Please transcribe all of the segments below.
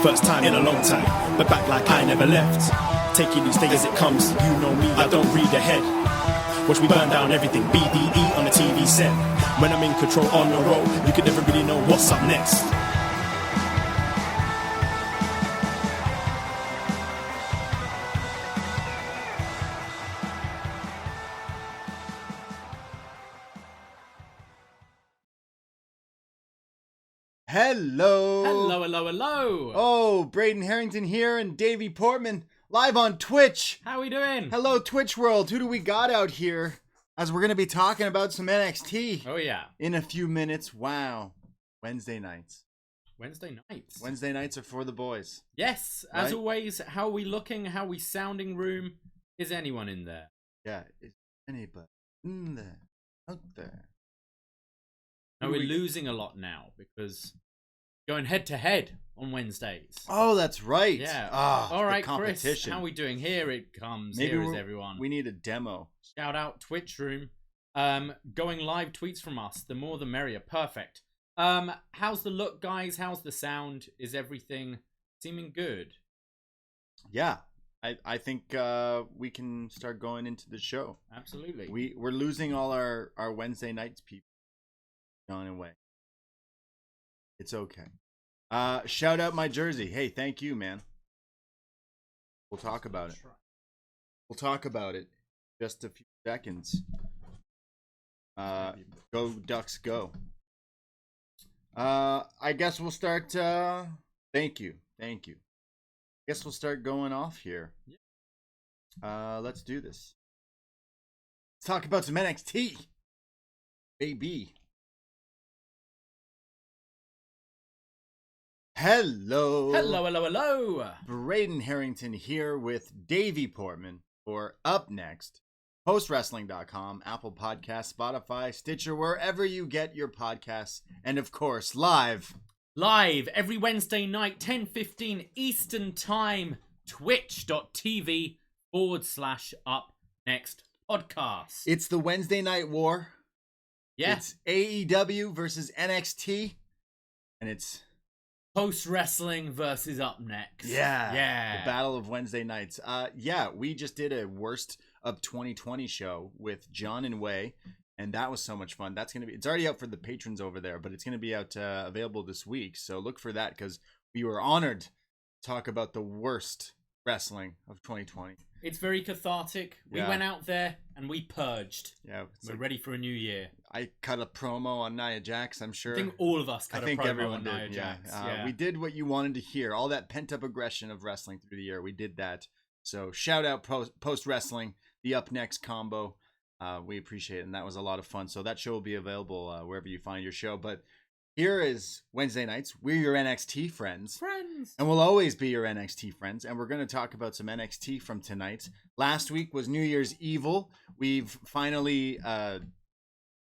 First time in a long time, but back like I never left. Taking each day as it comes, you know me, I don't read ahead. Watch me burn down everything, BDE on the TV set. When I'm in control on the road, you could never really know what's up next. Hello. Hello, hello, hello. Oh, Braden, Herrington here and Davie, Portman, live on Twitch. How we doing? Hello, Twitch world. Who do we got out here? As we're going to be talking about some NXT. Oh, yeah. In a few minutes. Wow. Wednesday nights. Wednesday nights. Wednesday nights are for the boys. Yes. Right? As always, how are we looking? How are we sounding, room? Is anyone in there? Yeah. Is anybody in there? Out there? No, we're losing a lot now because going head to head on Wednesdays. Oh, that's right. Yeah. All right, competition. Chris, how are we doing? Here it comes. Maybe Here is everyone. We need a demo. Shout out Twitch room. Going live tweets from us. The more the merrier. Perfect. How's the look, guys? How's the sound? Is everything seeming good? Yeah. I think we can start going into the show. Absolutely. We're losing all our Wednesday nights people. Gone away. It's okay. Shout out my jersey. Hey, thank you, man. We'll talk about it. We'll talk about it just a few seconds. Go Ducks, go. I guess we'll start. Thank you. I guess we'll start going off here. Let's do this. Let's talk about some NXT, baby. Hello. Braden Herrington here with Davie Portman for upNXT, postwrestling.com, Apple Podcasts, Spotify, Stitcher, wherever you get your podcasts, and of course, live Every Wednesday night, 10:15 Eastern Time, twitch.tv/upNXT podcast. It's the Wednesday Night War. Yeah. It's AEW versus NXT, and it's Post Wrestling versus upNXT. Yeah. The Battle of Wednesday Nights. We just did a Worst of 2020 show with John and Way, and that was so much fun. It's already out for the patrons over there, but it's going to be out available this week. So look for that because we were honored to talk about the worst wrestling of 2020. It's very cathartic. We went out there and we purged. Yeah. We're ready for a new year. I cut a promo on Nia Jax, I'm sure. I think all of us cut a promo everyone on did. Nia Jax. We did what you wanted to hear. All that pent-up aggression of wrestling through the year. We did that. So shout out Post Wrestling, the upNXT combo. We appreciate it, and that was a lot of fun. So that show will be available wherever you find your show. But here is Wednesday nights. We're your NXT friends. And we'll always be your NXT friends. And we're going to talk about some NXT from tonight. Last week was New Year's Evil. We've finally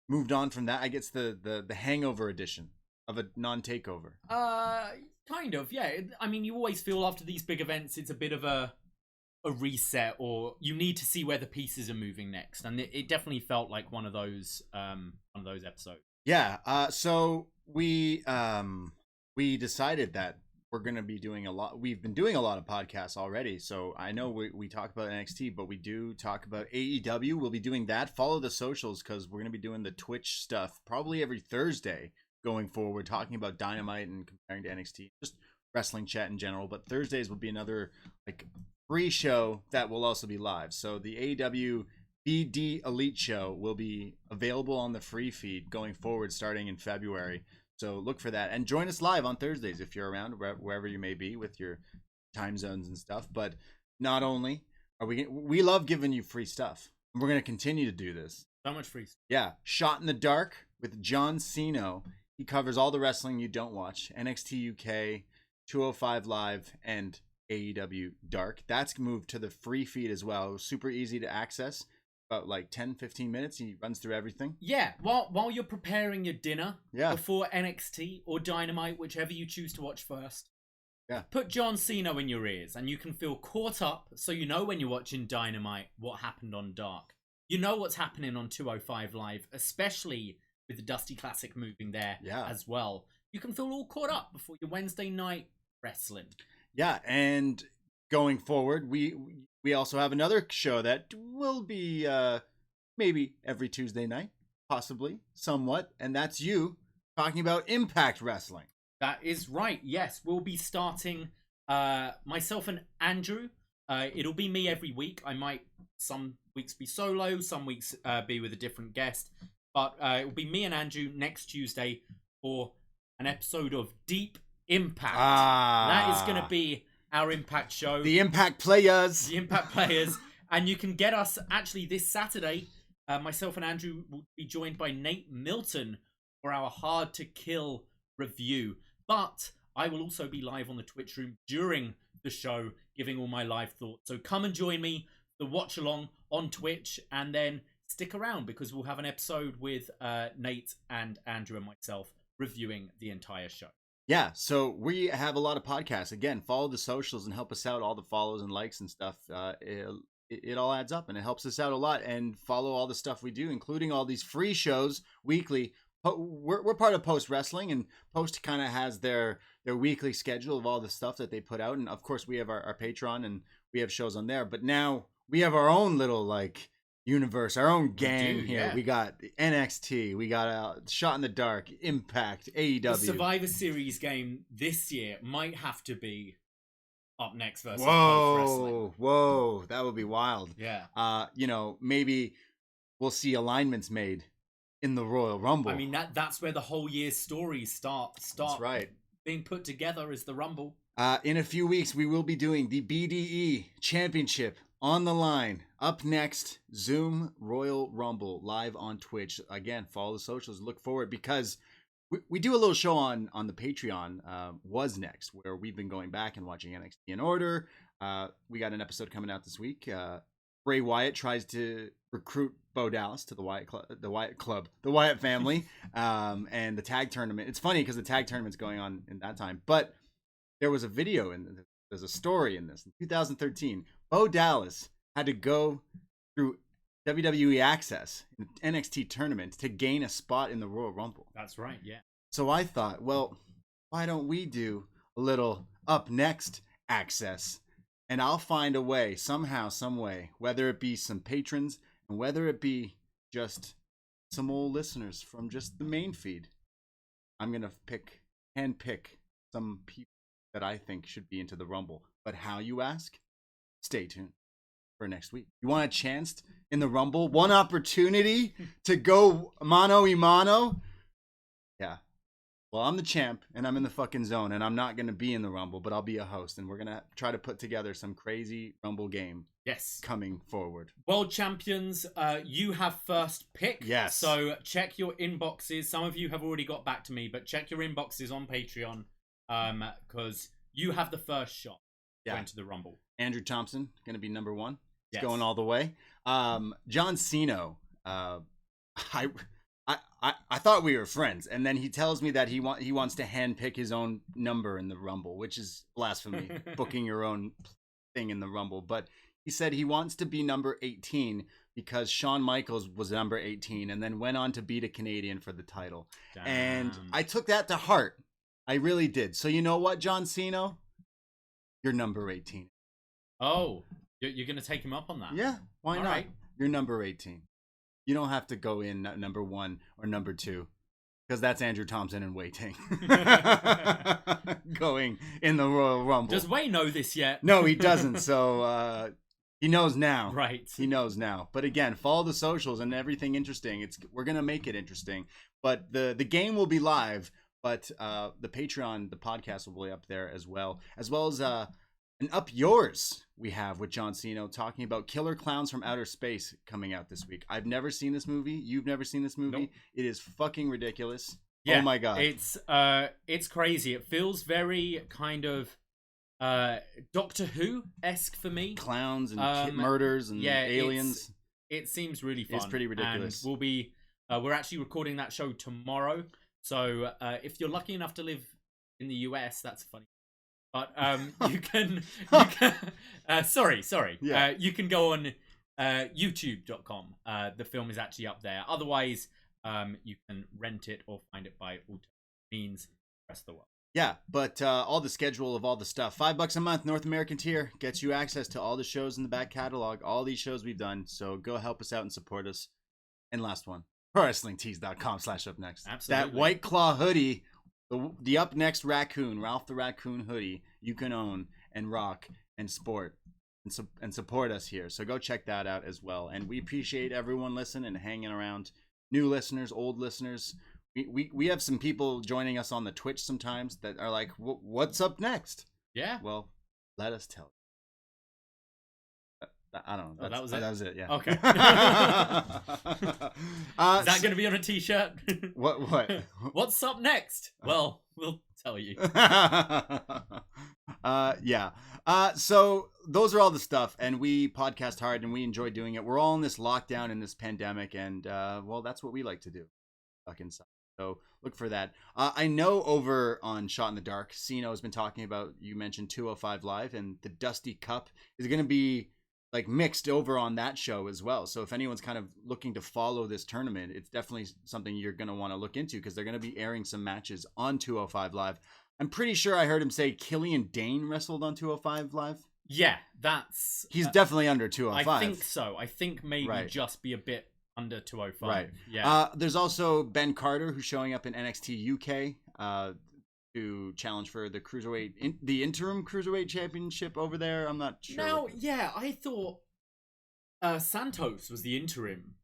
moved on from that. I guess the hangover edition of a non-takeover. Kind of, yeah. I mean, you always feel after these big events, it's a bit of a reset, or you need to see where the pieces are moving next. And it definitely felt like one of those episodes. Yeah. So we decided that we're going to be doing a lot. We've been doing a lot of podcasts already. So I know we talk about NXT, but we do talk about AEW. We'll be doing that. Follow the socials because we're going to be doing the Twitch stuff probably every Thursday going forward, talking about Dynamite and comparing to NXT, just wrestling chat in general. But Thursdays will be another free show that will also be live. So the AEW BD Elite show will be available on the free feed going forward starting in February. So look for that and join us live on Thursdays if you're around wherever you may be with your time zones and stuff. But not only are we love giving you free stuff, and we're going to continue to do this. So much free stuff. Yeah. Shot in the Dark with John Cena. He covers all the wrestling you don't watch. NXT UK, 205 Live, and AEW Dark. That's moved to the free feed as well. It was super easy to access. About 10-15 minutes. He runs through everything. Yeah, while you're preparing your dinner before NXT or Dynamite, whichever you choose to watch first. Yeah. Put John Cena in your ears and you can feel caught up, so you know when you're watching Dynamite what happened on Dark. You know what's happening on 205 Live, especially with the Dusty Classic moving there as well. You can feel all caught up before your Wednesday night wrestling. Yeah, and going forward, we also have another show that will be maybe every Tuesday night, possibly, somewhat, and that's you talking about Impact Wrestling. That is right. Yes, we'll be starting myself and Andrew. It'll be me every week. I might some weeks be solo, some weeks be with a different guest, but it will be me and Andrew next Tuesday for an episode of Deep Impact. That is going to be our Impact show. The Impact Players. The Impact Players. And you can get us actually this Saturday. Myself and Andrew will be joined by Nate Milton for our Hard to Kill review. But I will also be live on the Twitch room during the show, giving all my live thoughts. So come and join me, the watch along on Twitch, and then stick around because we'll have an episode with Nate and Andrew and myself reviewing the entire show. Yeah, so we have a lot of podcasts. Again, follow the socials and help us out. All the follows and likes and stuff. It all adds up and it helps us out a lot. And follow all the stuff we do, including all these free shows weekly. We're part of Post Wrestling, and Post kind of has their weekly schedule of all the stuff that they put out. And of course, we have our Patreon and we have shows on there. But now we have our own little universe, our own gang here. Yeah. We got NXT, we got Shot in the Dark, Impact, AEW. The Survivor Series game this year might have to be upNXT versus Post Wrestling. Whoa, that would be wild. Yeah. Maybe we'll see alignments made in the Royal Rumble. I mean, that's where the whole year's stories start That's right. being put together is the Rumble. In a few weeks, we will be doing the BDE Championship on the line. Up next, Zoom Royal Rumble live on Twitch. Again, follow the socials. Look forward because we do a little show on the Patreon, Was Next, where we've been going back and watching NXT in order. We got an episode coming out this week. Bray Wyatt tries to recruit Bo Dallas to the Wyatt Club, the Wyatt family, and the tag tournament. It's funny because the tag tournament's going on in that time, but there was a video and there's a story in this. In 2013, Bo Dallas had to go through WWE Access in the NXT tournament to gain a spot in the Royal Rumble. That's right, yeah. So I thought, well, why don't we do a little upNXT access? And I'll find a way, somehow, some way, whether it be some patrons and whether it be just some old listeners from just the main feed. I'm going to handpick some people that I think should be into the Rumble. But how, you ask? Stay tuned for next week. You want a chance in the Rumble? One opportunity to go mano a mano? Yeah. Well, I'm the champ, and I'm in the fucking zone, and I'm not going to be in the Rumble, but I'll be a host, and we're going to try to put together some crazy Rumble game. Yes. Coming forward. World champions, you have first pick. Yes. So check your inboxes. Some of you have already got back to me, but check your inboxes on Patreon, because you have the first shot into the Rumble. Andrew Thompson, going to be number one. He's Yes. going all the way. John Cena, I thought we were friends, and then he tells me that he wants to handpick his own number in the Rumble, which is blasphemy, booking your own thing in the Rumble. But he said he wants to be number 18 because Shawn Michaels was number 18 and then went on to beat a Canadian for the title. Damn. And I took that to heart. I really did. So you know what, John Cena? You're number 18. Oh, you're going to take him up on that? Yeah, why All not? right. You're number 18. You don't have to go in number 1 or number 2 because that's Andrew Thompson and Wei Ting going in the Royal Rumble. Does Wei know this yet? No, he doesn't. So he knows now. Right. He knows now. But again, follow the socials and everything interesting. We're gonna make it interesting. But the game will be live. But the Patreon, the podcast will be up there as well as an Up Yours we have with John Cena talking about Killer Clowns from Outer Space coming out this week. I've never seen this movie. You've never seen this movie. Nope. It is fucking ridiculous. Yeah, oh my god. It's crazy. It feels very kind of Doctor Who-esque for me. Clowns and murders and aliens. It seems really fun. It's pretty ridiculous. And we're actually recording that show tomorrow. So if you're lucky enough to live in the US, that's funny. But you can sorry. Yeah. You can go on youtube.com. The film is actually up there. Otherwise, you can rent it or find it by alternate means. Rest of the world. Yeah, but all the schedule of all the stuff, $5 a month, North American tier, gets you access to all the shows in the back catalog, all these shows we've done. So go help us out and support us. And last one, ProWrestlingTees.com/upNext. Absolutely. That White Claw hoodie, the UpNXT raccoon, Ralph the Raccoon hoodie, you can own and rock and sport and support us here. So go check that out as well. And we appreciate everyone listening and hanging around. New listeners, old listeners. We have some people joining us on the Twitch sometimes that are like, what's up next? Yeah. Well, let us tell you. I don't know. That was it? That was it, yeah. Okay. Is that going to be on a t-shirt? What? What's up next? Well, we'll tell you. Yeah. So those are all the stuff, and we podcast hard, and we enjoy doing it. We're all in this lockdown, in this pandemic, and well, that's what we like to do. Stuck inside. So look for that. I know over on Shot in the Dark, Cino has been talking about, you mentioned 205 Live, and the Dusty Cup is going to be like mixed over on that show as well. So if anyone's kind of looking to follow this tournament, it's definitely something you're going to want to look into, because they're going to be airing some matches on 205 Live. I'm pretty sure I heard him say Killian Dane wrestled on 205 Live. Yeah, he's definitely under 205. I think so. I think maybe just be a bit under 205. Right. Yeah. There's also Ben Carter, who's showing up in NXT UK to challenge for the cruiserweight, the interim cruiserweight championship over there. I'm not sure. Now, yeah, I thought Santos was the interim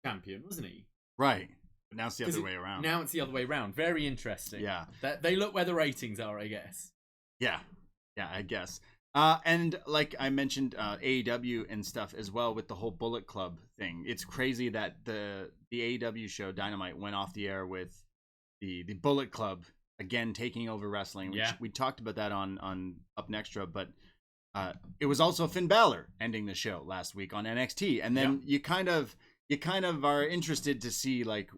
champion, wasn't he? Right. But now it's the other way around. Now it's the other way around. Very interesting. Yeah. They look where the ratings are, I guess. Yeah. Yeah, I guess. And like I mentioned, AEW and stuff as well with the whole Bullet Club thing. It's crazy that the AEW show Dynamite went off the air with the Bullet Club again taking over wrestling. We talked about that on upNXT, but it was also Finn Balor ending the show last week on NXT, and then you kind of are interested to see, like,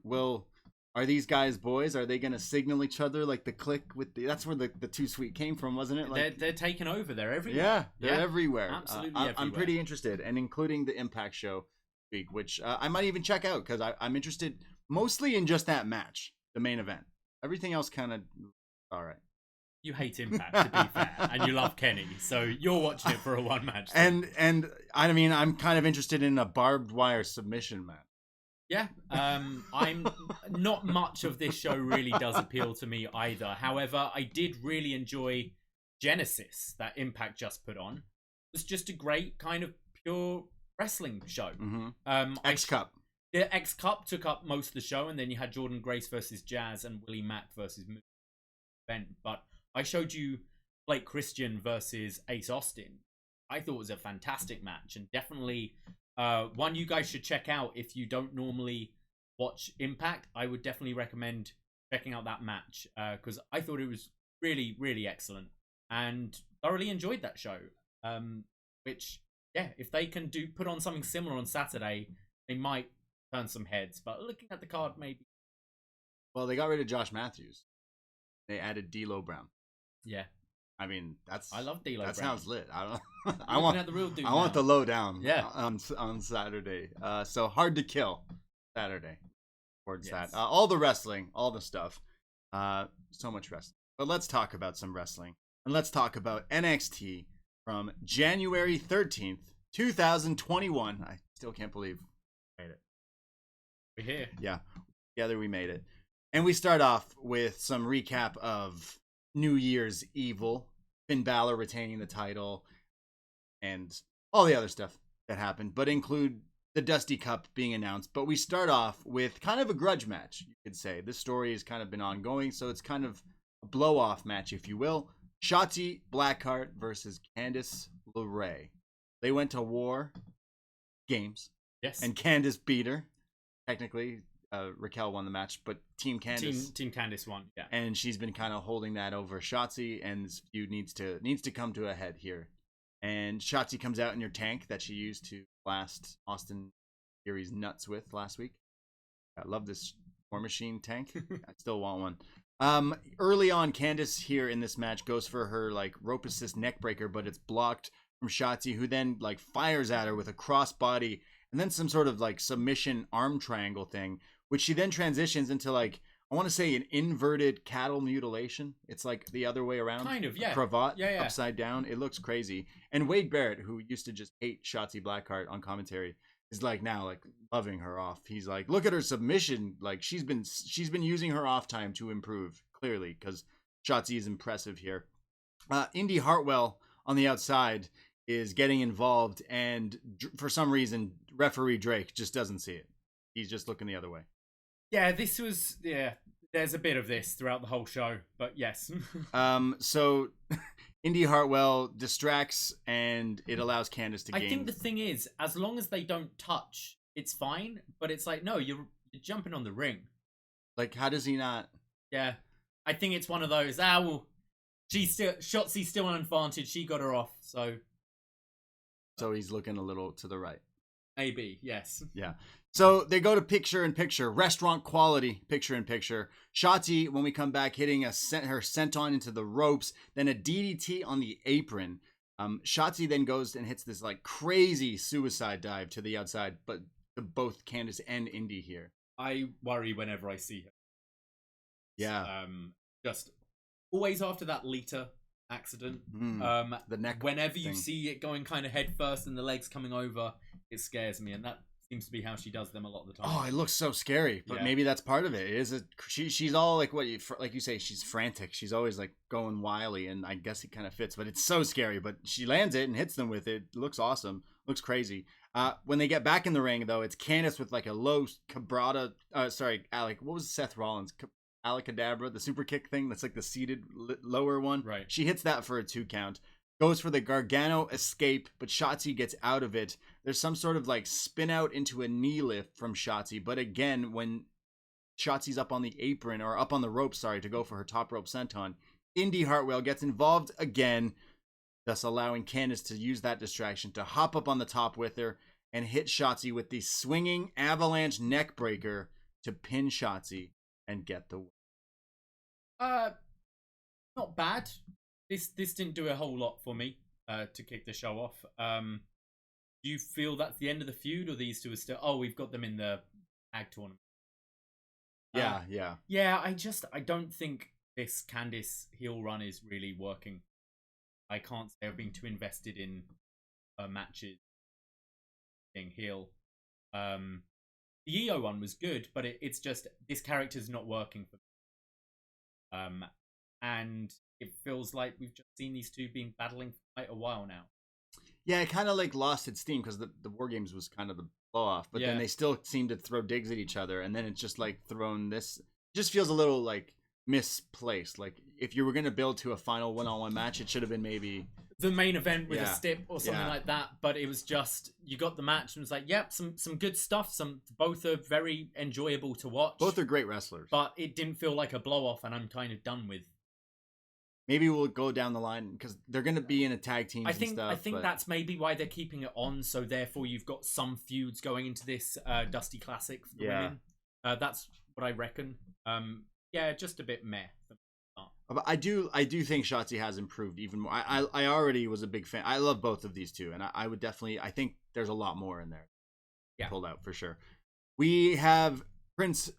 are these guys boys? Are they going to signal each other like the Click with that's where the Too Sweet came from, wasn't it? Like, they're taking over. They're everywhere. Yeah, they're everywhere. Absolutely everywhere. I'm pretty interested, and including the Impact show week, which I might even check out, because I'm interested mostly in just that match, the main event. Everything else kind of all right. You hate Impact, to be fair, and you love Kenny, so you're watching it for a one match. And I mean, I'm kind of interested in a barbed wire submission match. Yeah, I'm not much of this show really does appeal to me either. However, I did really enjoy Genesis that Impact just put on. It was just a great kind of pure wrestling show. Mm-hmm. X Cup. The X Cup took up most of the show, and then you had Jordan Grace versus Jazz and Willie Mack versus Moose event. But I showed you Blake Christian versus Ace Austin. I thought it was a fantastic match, and definitely one you guys should check out if you don't normally watch Impact. I would definitely recommend checking out that match, because I thought it was really, really excellent and thoroughly enjoyed that show. Which, yeah, if they can put on something similar on Saturday, they might turn some heads. But looking at the card, maybe. Well, they got rid of Josh Matthews. They added D'Lo Brown. Yeah. I mean, I love D'Lo Brown. That sounds lit. I don't. I want the real dude. I want the lowdown. Yeah. On Saturday. So Hard to Kill Saturday. Towards Yes. that. All the wrestling, all the stuff. So much wrestling. But let's talk about some wrestling, and let's talk about NXT from January 13th, 2021. I still can't believe we made it. We're here. Yeah. Together we made it. And we start off with some recap of New Year's Evil, Finn Balor retaining the title, and all the other stuff that happened, but include the Dusty Cup being announced. But we start off with kind of a grudge match, you could say. This story has kind of been ongoing, so it's kind of a blow-off match, if you will. Shotzi Blackheart versus Candice LeRae. They went to War Games. Yes. And Candice beat her. Technically, Raquel won the match, but Team Candice. Team Candice won. Yeah. And she's been kind of holding that over Shotzi, and this feud needs to come to a head here. And Shotzi comes out in your tank that she used to blast Austin Theory's nuts with last week. I love this War Machine tank. I still want one. Early on, Candice here in this match goes for her like rope assist neck breaker, but it's blocked from Shotzi, who then like fires at her with a crossbody and then some sort of like submission arm triangle thing, which she then transitions into like I want to say an inverted cattle mutilation. It's like the other way around. Kind of, yeah. Cravat Yeah. upside down. It looks crazy. And Wade Barrett, who used to just hate Shotzi Blackheart on commentary, is like now like loving her off. He's like, look at her submission. Like she's been using her off time to improve, clearly, because Shotzi is impressive here. Indy Hartwell on the outside is getting involved, and for some reason, referee Drake just doesn't see it. He's just looking the other way. Yeah, there's a bit of this throughout the whole show, but yes. So Indy Hartwell distracts, and it allows Candice to gain. I think the thing is, as long as they don't touch, it's fine, but it's like, no, you're jumping on the ring. Like, how does he not? Yeah. I think it's one of those, well, Shotzi's still an advantage, she got her off, so he's looking a little to the right. Maybe, yes. Yeah. So they go to picture-in-picture, restaurant quality picture-in-picture. Shotzi, when we come back, hitting her senton into the ropes, then a DDT on the apron. Shotzi then goes and hits this like crazy suicide dive to the outside, but to both Candice and Indy here. I worry whenever I see her. Yeah. Just always after that Lita accident. The neck. Whenever you see it going kind of head first and the legs coming over, it scares me, and that seems to be how she does them a lot of the time. Oh, it looks so scary, but maybe that's part of it. It is she's all like like you say, she's frantic. She's always like going wily, and I guess it kind of fits, but it's so scary. But she lands it and hits them with it. Looks awesome. Looks crazy. When they get back in the ring, though, it's Candice with like a low cabrata. Alec. What was Seth Rollins? Alakadabra, the super kick thing. That's like the seated lower one. Right. She hits that for a 2 count. Goes for the Gargano escape, but Shotzi gets out of it. There's some sort of like spin out into a knee lift from Shotzi. But again, when Shotzi's up on the apron, or up on the rope, to go for her top rope senton, Indy Hartwell gets involved again, thus allowing Candice to use that distraction to hop up on the top with her and hit Shotzi with the swinging avalanche neck breaker to pin Shotzi and get the win. Not bad. This didn't do a whole lot for me to kick the show off. Do you feel that's the end of the feud, or these two are still? Oh, we've got them in the tag tournament. Yeah. I don't think this Candice heel run is really working. I can't say I've been too invested in matches being heel. The EO one was good, but it's just this character's not working for me. And it feels like we've just seen these two being battling for quite a while now. Yeah, it kind of like lost its steam because the War Games was kind of the blow off, but then they still seem to throw digs at each other, and then it's just like thrown this. It just feels a little like misplaced. Like if you were going to build to a final one-on-one match, it should have been maybe the main event with a stip or something like that. But it was just, you got the match and it was like, yep, some good stuff. Both are very enjoyable to watch. Both are great wrestlers, but it didn't feel like a blow off, and I'm kind of done with. Maybe we'll go down the line because they're going to be in a tag team. I think that's maybe why they're keeping it on. So therefore, you've got some feuds going into this Dusty Classic for the women. That's what I reckon. Just a bit meh. But I do think Shotzi has improved even more. I already was a big fan. I love both of these two, and I would definitely. I think there's a lot more in there. Pulled out for sure. We have Prince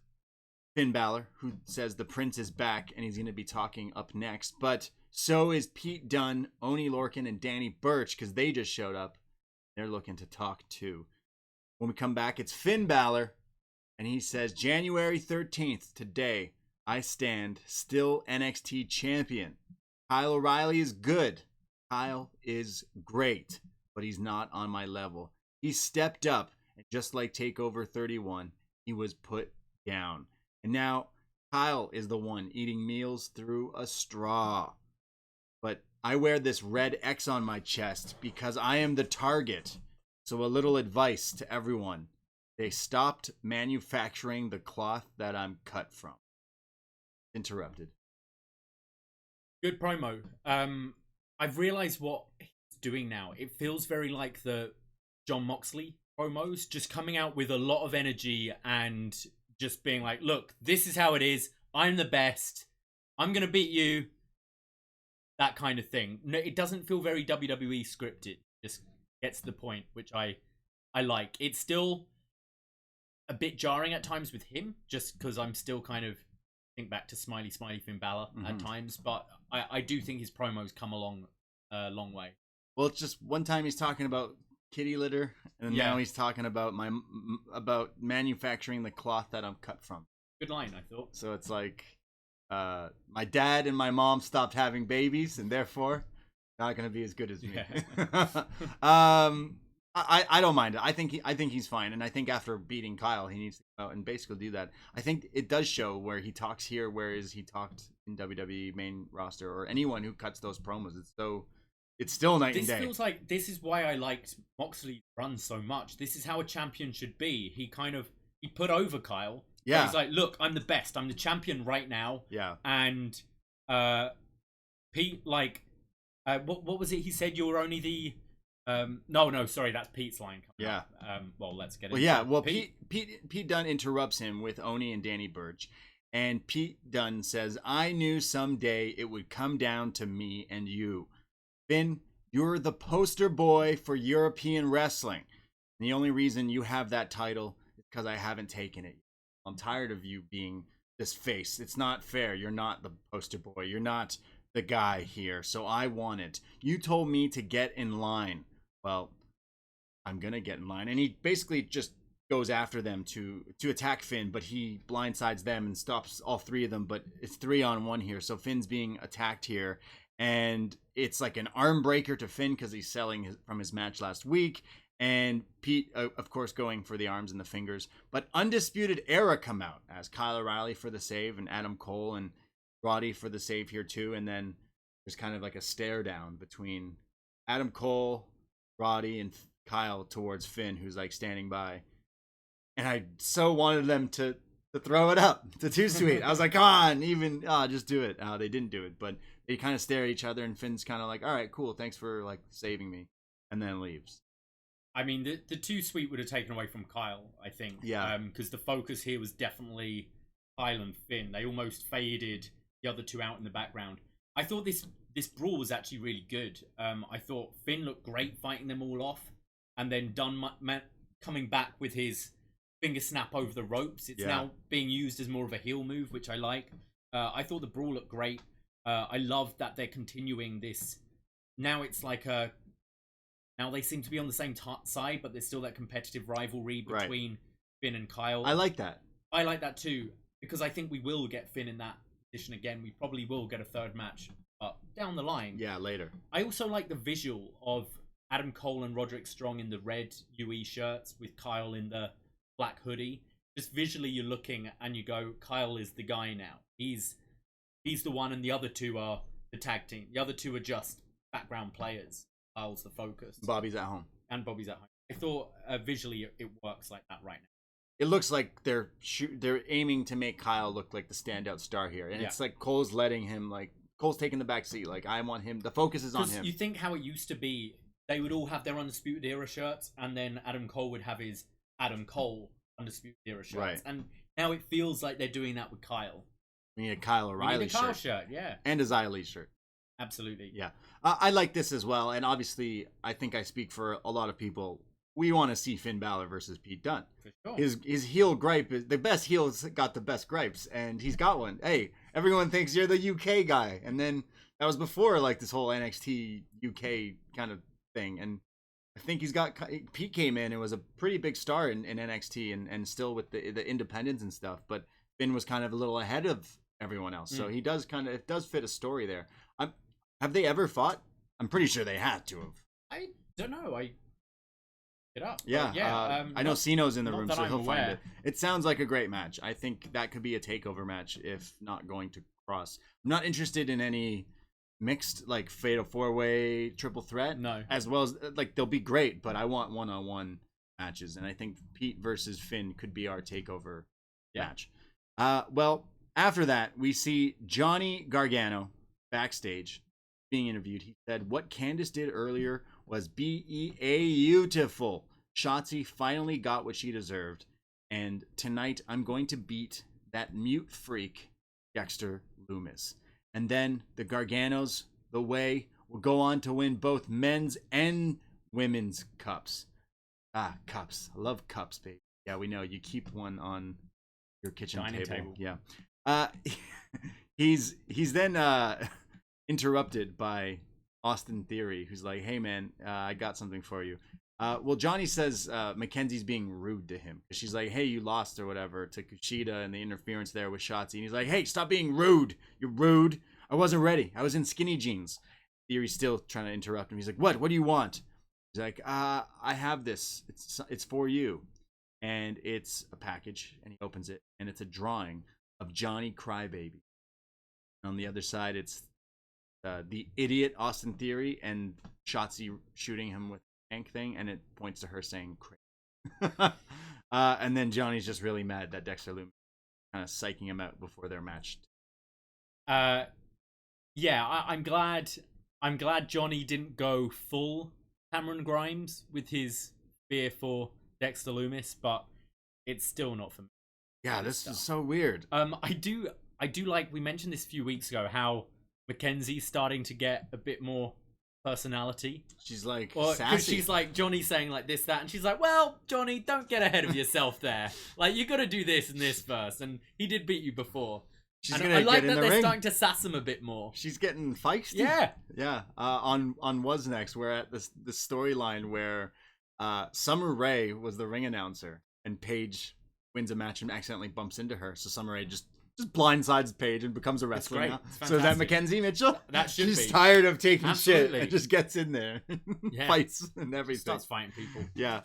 Finn Balor, who says the Prince is back and he's going to be talking up next. But so is Pete Dunne, Oney Lorcan, and Danny Burch, because they just showed up. They're looking to talk too. When we come back, it's Finn Balor, and he says, January 13th, today, I stand still NXT champion. Kyle O'Reilly is good. Kyle is great, but he's not on my level. He stepped up, and just like TakeOver 31, he was put down. And now Kyle is the one eating meals through a straw. But I wear this red X on my chest because I am the target. So a little advice to everyone. They stopped manufacturing the cloth that I'm cut from. Interrupted. Good promo. I've realized what he's doing now. It feels very like the Jon Moxley promos, just coming out with a lot of energy and just being like, look, this is how it is. I'm the best. I'm going to beat you. That kind of thing. No, it doesn't feel very WWE scripted. Just gets to the point, which I like. It's still a bit jarring at times with him, just because I'm still kind of think back to Smiley Finn Balor at times, but I do think his promos come along a long way. Well, it's just one time he's talking about kitty litter, and now he's talking about about manufacturing the cloth that I'm cut from. Good line, I thought. So it's like, my dad and my mom stopped having babies, and therefore not going to be as good as me. I don't mind it. I think he's fine, and I think after beating Kyle, he needs to go out and basically do that. I think it does show where he talks here, whereas he talked in WWE main roster, or anyone who cuts those promos. It's still night and day. This feels like this is why I liked Moxley's run so much. This is how a champion should be. He put over Kyle. Yeah. He's like, look, I'm the best. I'm the champion right now. Yeah. And Pete, like, what was it? He said you're only the. No, sorry, that's Pete's line. Yeah. Well, let's get it. Well, yeah. Well, Pete Dunne interrupts him with Oni and Danny Burch, and Pete Dunne says, "I knew someday it would come down to me and you. Finn, you're the poster boy for European wrestling. And the only reason you have that title is because I haven't taken it. I'm tired of you being this face. It's not fair. You're not the poster boy. You're not the guy here. So I want it. You told me to get in line. Well, I'm going to get in line." And he basically just goes after them to attack Finn, but he blindsides them and stops all three of them. But it's 3-on-1 here. So Finn's being attacked here. And it's like an arm breaker to Finn because he's selling from his match last week. And Pete, of course, going for the arms and the fingers. But Undisputed Era come out as Kyle O'Reilly for the save and Adam Cole and Roddy for the save here too. And then there's kind of like a stare down between Adam Cole, Roddy, and Kyle towards Finn, who's like standing by. And I so wanted them to throw it up to 2 Sweet. I was like, come on, just do it. They didn't do it, but they kind of stare at each other, and Finn's kind of like, all right, cool, thanks for like saving me, and then leaves. I mean, the 2 Sweet would have taken away from Kyle, I think. Yeah. Because the focus here was definitely Kyle and Finn. They almost faded the other two out in the background. I thought this brawl was actually really good. I thought Finn looked great fighting them all off, and then Dunn coming back with his finger snap over the ropes. It's now being used as more of a heel move, which I like. I thought the brawl looked great. I love that they're continuing this. Now it's like now they seem to be on the same side, but there's still that competitive rivalry between Finn and Kyle. I like that. I like that too, because I think we will get Finn in that position again. We probably will get a third match down the line. Yeah, later. I also like the visual of Adam Cole and Roderick Strong in the red UE shirts with Kyle in the black hoodie. Just visually you're looking and you go, Kyle is the guy now. He's the one, and the other two are the tag team. The other two are just background players. Kyle's the focus. Bobby's at home. And Bobby's at home. I thought visually it works like that right now. It looks like they're aiming to make Kyle look like the standout star here, and it's like Cole's letting him, like Cole's taking the back seat. Like, I want him. The focus is on him. You think how it used to be? They would all have their Undisputed Era shirts, and then Adam Cole would have his Adam Cole Undisputed Era shirts. Right. And now it feels like they're doing that with Kyle. We need a Kyle O'Reilly shirt, yeah, and a Xia Li shirt. Absolutely, yeah. I like this as well, and obviously, I think I speak for a lot of people. We want to see Finn Balor versus Pete Dunne. For sure. His heel gripe is the best heel's got the best gripes, and he's got one. Hey, everyone thinks you're the UK guy, and then that was before like this whole NXT UK kind of thing, and I think Pete came in and was a pretty big star in NXT and still with the independents and stuff, but Finn was kind of a little ahead of everyone else, so he does it does fit a story there. Have they ever fought? I'm pretty sure they had to have. I don't know. It up. Yeah, I know Cino's in the room, so he'll aware. find it. It sounds like a great match. I think that could be a takeover match if not going to Cross. I'm not interested in any mixed like fatal 4-way triple threat. No, as well as like they'll be great, but I want one-on-one matches, and I think Pete versus Finn could be our takeover match. Well, after that we see Johnny Gargano backstage being interviewed. He said what Candice did earlier was beautiful. Shotzi finally got what she deserved, and tonight I'm going to beat that mute freak Dexter Lumis. And then the Garganos, the way, will go on to win both men's and women's cups. Cups. I love cups, baby. Yeah, we know. You keep one on your kitchen table. Yeah. He's then interrupted by Austin Theory, who's like, "Hey man, I got something for you." Well, Johnny says Mackenzie's being rude to him. She's like, "Hey, you lost or whatever to Kushida and the interference there with Shotzi." And he's like, "Hey, stop being rude. You're rude. I wasn't ready. I was in skinny jeans." Theory's still trying to interrupt him. He's like, "What? What do you want?" He's like, "I have this. It's for you." And it's a package, and he opens it, and it's a drawing of Johnny Crybaby. On the other side, it's the idiot Austin Theory and Shotzi shooting him with a tank thing, and it points to her saying "crazy." And then Johnny's just really mad that Dexter Lumis kind of psyching him out before their match. Yeah, I'm glad Johnny didn't go full Cameron Grimes with his fear for Dexter Lumis, but it's still not for me. Yeah, this is so weird. I do like, we mentioned this a few weeks ago, how Mackenzie's starting to get a bit more personality. She's like sassy. She's like, Johnny's saying like this, that, and she's like, "Well, Johnny, don't get ahead of yourself there. Like, you got to do this and this first, and he did beat you before." I like that they're starting to sass him a bit more. She's getting feisty. Yeah. On What's Next, we're at the storyline where Summer Rae was the ring announcer, and Paige wins a match and accidentally bumps into her. So Summer Rae just blindsides Paige and becomes a wrestler now. So is that Mackenzie Mitchell? That should She's be. tired of taking shit and just gets in there, fights and everything. Starts fighting people. Yeah.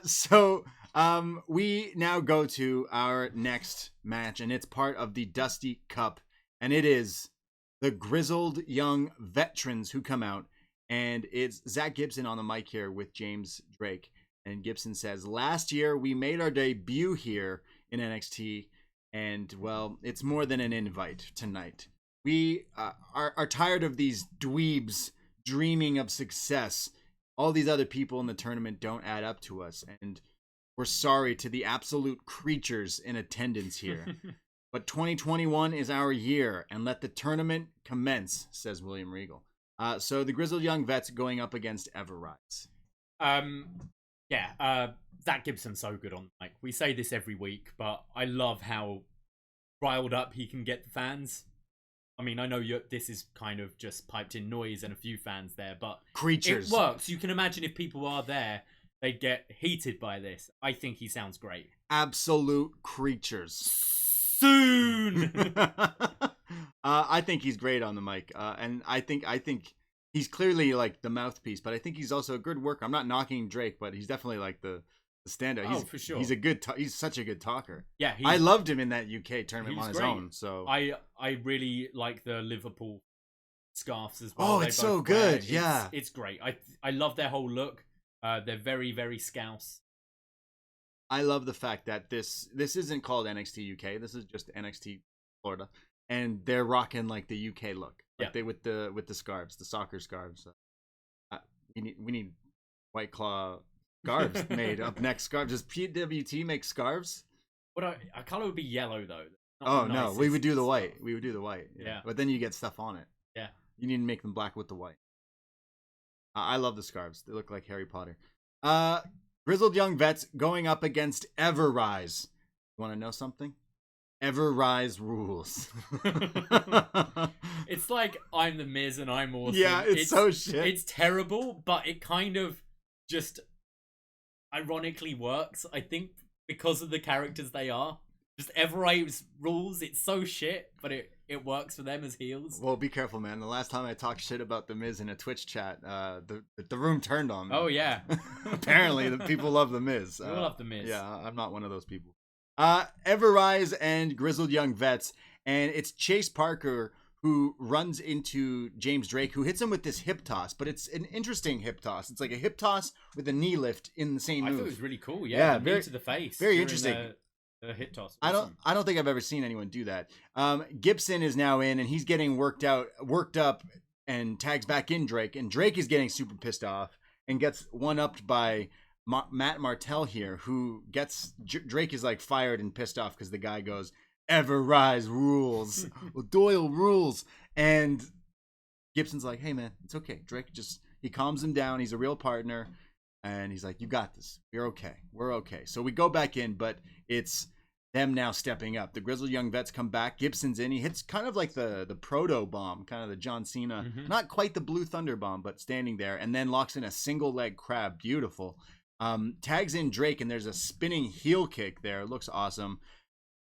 So we now go to our next match, and it's part of the Dusty Cup, and it is the Grizzled Young Veterans who come out, and it's Zach Gibson on the mic here with James Drake, and Gibson says, "Last year we made our debut here in NXT, and well, it's more than an invite tonight. We are tired of these dweebs dreaming of success. All these other people in the tournament don't add up to us, and we're sorry to the absolute creatures in attendance here. But 2021 is our year, and let the tournament commence," says William Regal. So the Grizzled Young Vets going up against Everrise. Zach Gibson's so good on the mic. We say this every week, but I love how riled up he can get the fans. I mean, I know this is kind of just piped in noise and a few fans there, but creatures. It works. You can imagine if people are there, they'd get heated by this. I think he sounds great. Absolute creatures. Soon! I think he's great on the mic. And I think he's clearly like the mouthpiece, but I think he's also a good worker. I'm not knocking Drake, but he's definitely like the standout. For sure. He's such a good talker. Yeah, I loved him in that UK tournament on his great. own. So I really like the Liverpool scarves as well. Oh, it's so good. Yeah, it's great. I love their whole look. They're very, very Scouse. I love the fact that this isn't called NXT UK. This is just NXT Florida, and they're rocking like the UK look. Like they with the scarves, the soccer scarves. We need White Claw scarves made. upNXT scarves. Does PWT make scarves? But our color would be yellow though. Oh no, we would do the white. We would do the white. Yeah. But then you get stuff on it. Yeah. You need to make them black with the white. I love the scarves. They look like Harry Potter. Grizzled Young Vets going up against Everrise. You want to know something? Everrise rules. It's like I'm the Miz and I'm awesome. Yeah, it's so shit. It's terrible, but it kind of just ironically works. I think because of the characters they are. Just Everrise rules. It's so shit, but it works for them as heels. Well, be careful, man. The last time I talked shit about the Miz in a Twitch chat, the room turned on me. Oh yeah. Apparently, the people love the Miz. We love the Miz. Yeah, I'm not one of those people. Everrise and Grizzled Young Vets, and it's Chase Parker who runs into James Drake, who hits him with this hip toss, but it's an interesting hip toss. It's like a hip toss with a knee lift in the same move. I thought it was really cool. Yeah, very knee to the face. Very interesting. The hip toss. Awesome. I don't think I've ever seen anyone do that. Gibson is now in, and he's getting worked up, and tags back in Drake, and Drake is getting super pissed off and gets one-upped by Matt Martell here, who gets Drake is like fired and pissed off because the guy goes, Everrise rules. Well, Doyle rules. And Gibson's like, hey man, it's okay. Drake he calms him down. He's a real partner. And he's like, you got this. We're okay. So we go back in, but it's them now stepping up. The Grizzled Young Vets come back. Gibson's in. He hits kind of like the proto bomb, kind of the John Cena, not quite the Blue Thunder bomb, but standing there, and then locks in a single leg crab. Beautiful. Tags in Drake, and there's a spinning heel kick there. It looks awesome.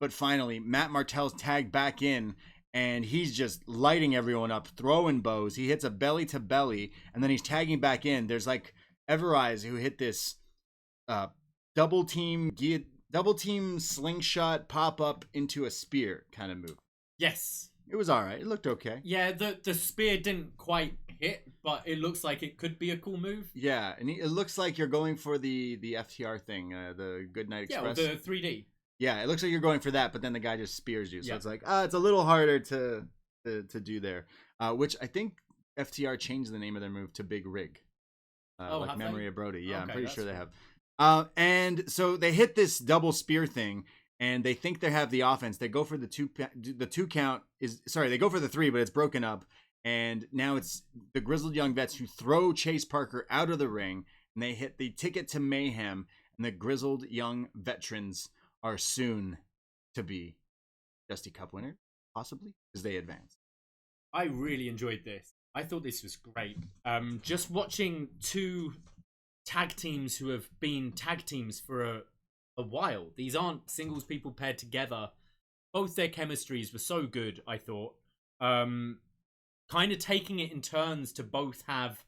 But finally, Matt Martell's tagged back in, and he's just lighting everyone up, throwing bows. He hits a belly to belly, and then he's tagging back in. There's like Everrise who hit this double team slingshot pop up into a spear kind of move. Yes. It was all right. It looked okay. Yeah, the spear didn't quite hit, but it looks like it could be a cool move. Yeah, and it looks like you're going for the FTR thing, the Goodnight Express. Yeah, the 3D. Yeah, it looks like you're going for that, but then the guy just spears you. So it's like, it's a little harder to do there. Which I think FTR changed the name of their move to Big Rig. Like Memory of Brody. Yeah, okay, I'm pretty sure they have. And so they hit this double spear thing, and they think they have the offense. They go for the two count. They go for the 3, but it's broken up. And now it's the Grizzled Young Vets who throw Chase Parker out of the ring, and they hit the ticket to mayhem. And the Grizzled Young Veterans are soon to be Dusty Cup winners, possibly, as they advance. I really enjoyed this. I thought this was great. Just watching two tag teams who have been tag teams for a while. These aren't singles people paired together. Both their chemistries were so good, I thought. Kind of taking it in turns to both have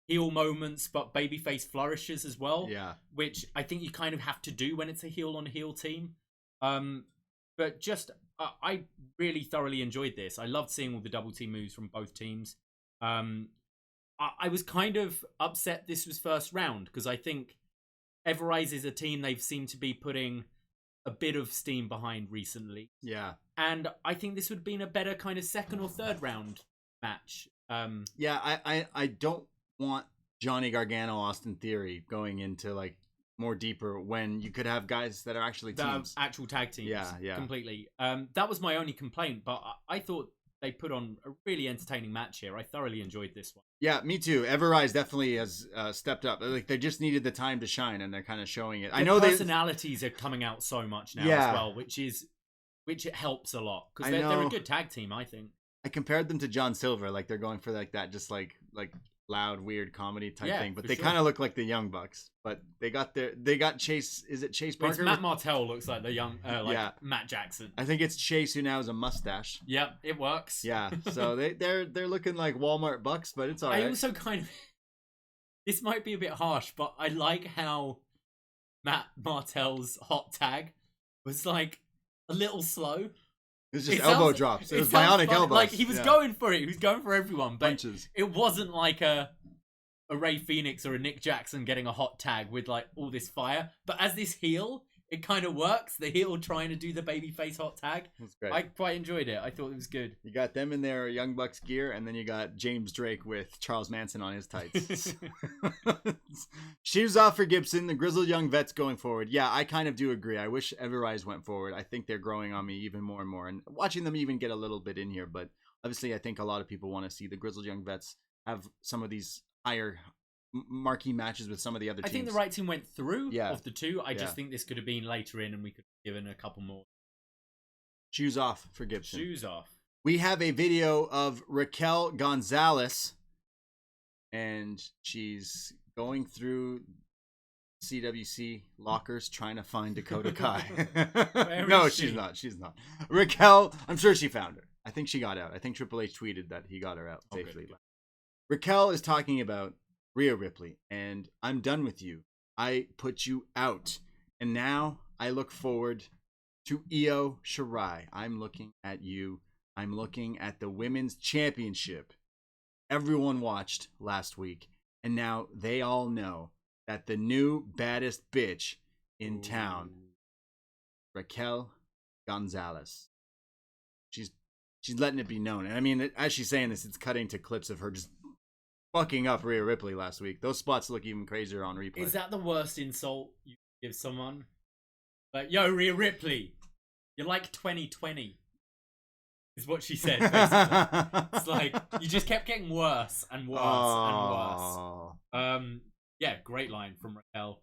heel moments, but babyface flourishes as well. Yeah. Which I think you kind of have to do when it's a heel on heel team. But just, I really thoroughly enjoyed this. I loved seeing all the double team moves from both teams. I was kind of upset this was first round, because I think Everrise is a team they've seemed to be putting a bit of steam behind recently. Yeah. And I think this would have been a better kind of second or third round match. Yeah, I don't want Johnny Gargano, Austin Theory going into like more deeper when you could have guys that are actually teams. Actual tag teams. Yeah. Completely. That was my only complaint, but I thought they put on a really entertaining match here. I thoroughly enjoyed this one. Yeah, me too. Everrise definitely has stepped up. Like they just needed the time to shine, and they're kind of showing it. I know personalities are coming out so much now as well, which it helps a lot, because they're a good tag team, I think. I compared them to John Silver, like they're going for like that, just like loud, weird comedy type thing. But they kind of look like the Young Bucks. But they got Chase. Is it Chase Parker? Matt Martell looks like the young, Matt Jackson. I think it's Chase who now has a mustache. Yep, it works. Yeah, so they're looking like Walmart Bucks, but it's all right. I also kind of, this might be a bit harsh, but I like how Matt Martell's hot tag was like a little slow. It was just elbow drops. It was bionic elbows. Like he was going for it. He was going for everyone. But punches. It wasn't like a Ray Phoenix or a Nick Jackson getting a hot tag with like all this fire. But as this heel, it kind of works. The heel trying to do the babyface hot tag. That's great. I quite enjoyed it. I thought it was good. You got them in their Young Bucks gear, and then you got James Drake with Charles Manson on his tights. Shoes off for Gibson. The Grizzled Young Vets going forward. Yeah, I kind of do agree. I wish Everrise went forward. I think they're growing on me even more and more, and watching them even get a little bit in here. But obviously, I think a lot of people want to see the Grizzled Young Vets have some of these higher marquee matches with some of the other teams. I think the right team went through of the two. I just think this could have been later in, and we could have given a couple more. Shoes off for Gibson. Shoes off. We have a video of Raquel Gonzalez, and she's going through CWC lockers trying to find Dakota Kai. No, she's not. She's not. Raquel, I'm sure she found her. I think she got out. I think Triple H tweeted that he got her out safely. Good. Raquel is talking about Rhea Ripley, and I'm done with you. I put you out, and now I look forward to Io Shirai. I'm looking at you. I'm looking at the Women's Championship. Everyone watched last week, and now they all know that the new baddest bitch in town, Raquel Gonzalez. She's letting it be known. And I mean, as she's saying this, it's cutting to clips of her just fucking up Rhea Ripley last week. Those spots look even crazier on replay. Is that the worst insult you can give someone? Like, yo, Rhea Ripley, you're like 2020. Is what she said, basically. It's like, you just kept getting worse and worse and worse. Yeah, great line from Raquel.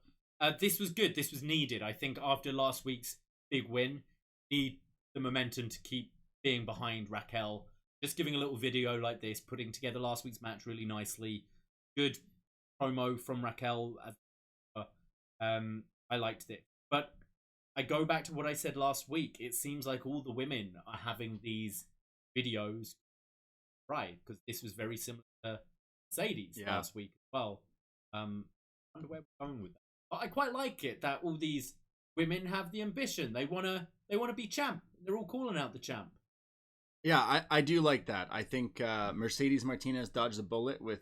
This was good. This was needed. I think after last week's big win. Need the momentum to keep being behind Raquel. Just giving a little video like this, putting together last week's match really nicely. Good promo from Raquel. I liked it. But I go back to what I said last week. It seems like all the women are having these videos, right? Because this was very similar to Mercedes last week as well. I wonder where we're going with that. But I quite like it that all these women have the ambition. They wanna be champ. They're all calling out the champ. Yeah, I do like that. I think Mercedes Martinez dodged a bullet with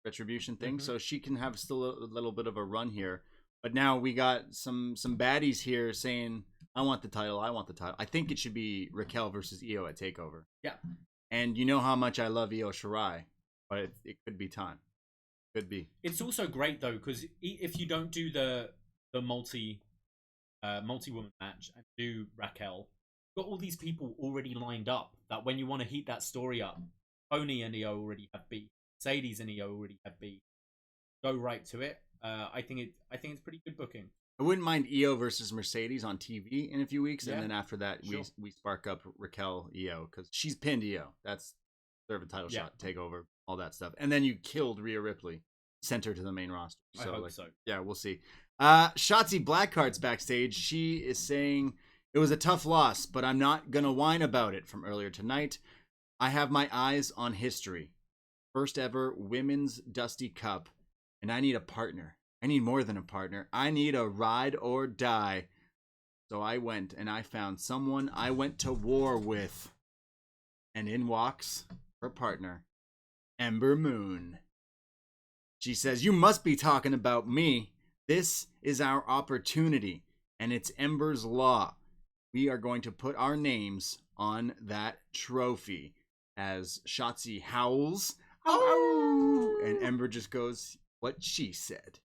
Retribution thing, so she can have still a little bit of a run here. But now we got some baddies here saying, I want the title. I think it should be Raquel versus Io at TakeOver. Yeah. And you know how much I love Io Shirai, but it could be time. Could be. It's also great though, because if you don't do the multi-woman match and do Raquel, you've got all these people already lined up that when you want to heat that story up, Tony and Io already have beat, Mercedes and Io already have beat. Go right to it. I think it's pretty good booking. I wouldn't mind Io versus Mercedes on TV in a few weeks, and then after that we spark up Raquel Io because she's pinned Io. That's serve a title shot, TakeOver, all that stuff, and then you killed Rhea Ripley, sent her to the main roster. I hope so. Yeah, we'll see. Shotzi Blackheart's backstage. She is saying it was a tough loss, but I'm not gonna whine about it. From earlier tonight, I have my eyes on history. First ever women's Dusty Cup, and I need a partner. I need more than a partner. I need a ride or die. So I went and I found someone I went to war with. And in walks her partner, Ember Moon. She says, you must be talking about me. This is our opportunity, and it's Ember's law. We are going to put our names on that trophy. As Shotzi howls, ow, and Ember just goes, what she said.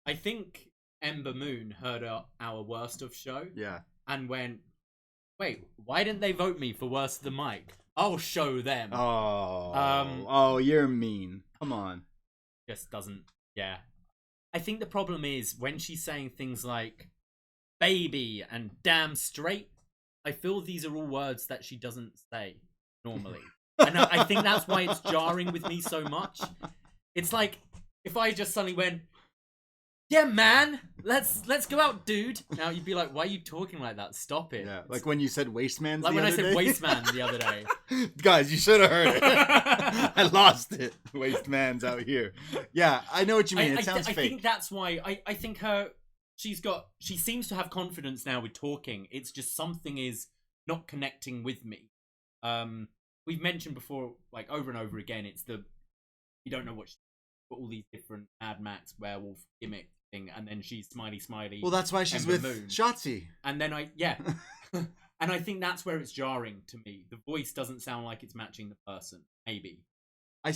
I think Ember Moon heard our worst of show. Yeah. And went, wait, why didn't they vote me for worst of the mic? I'll show them. Oh, you're mean. Come on. Just doesn't, yeah. I think the problem is when she's saying things like baby and damn straight, I feel these are all words that she doesn't say normally. And I think that's why it's jarring with me so much. It's like if I just suddenly went, yeah, man, let's go out, dude. Now you'd be like, why are you talking like that? Stop it. Yeah, like when you said Wasteman. Like when I said Wasteman the other day. Guys, you should have heard it. I lost it. Wasteman's out here. Yeah, I know what you mean. It sounds fake. I think that's why I think she seems to have confidence now with talking. It's just something is not connecting with me. We've mentioned before, like over and over again, it's you don't know what all these different Mad Max werewolf gimmick thing, and then she's smiley. Well, that's why she's Ember with Moon. Shotzi. And then and I think that's where it's jarring to me. The voice doesn't sound like it's matching the person. Maybe. I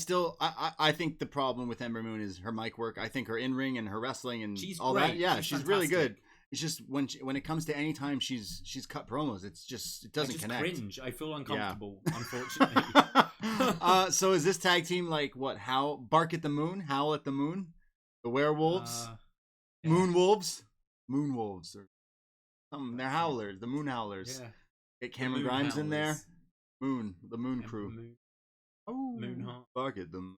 think the problem with Ember Moon is her mic work. I think her in ring and her wrestling and she's all great. that. Yeah, she's really good. Fantastic. It's just when it comes to any time she's cut promos, it doesn't connect. Cringe. I feel uncomfortable. Yeah. Unfortunately. So is this tag team like what? Bark at the Moon, Howl at the Moon, the Werewolves, Moonwolves or something. They're Howlers, the Moon Howlers. Yeah. Get Cameron Grimes in there. The Moon Crew. Moonheart. Bark at them.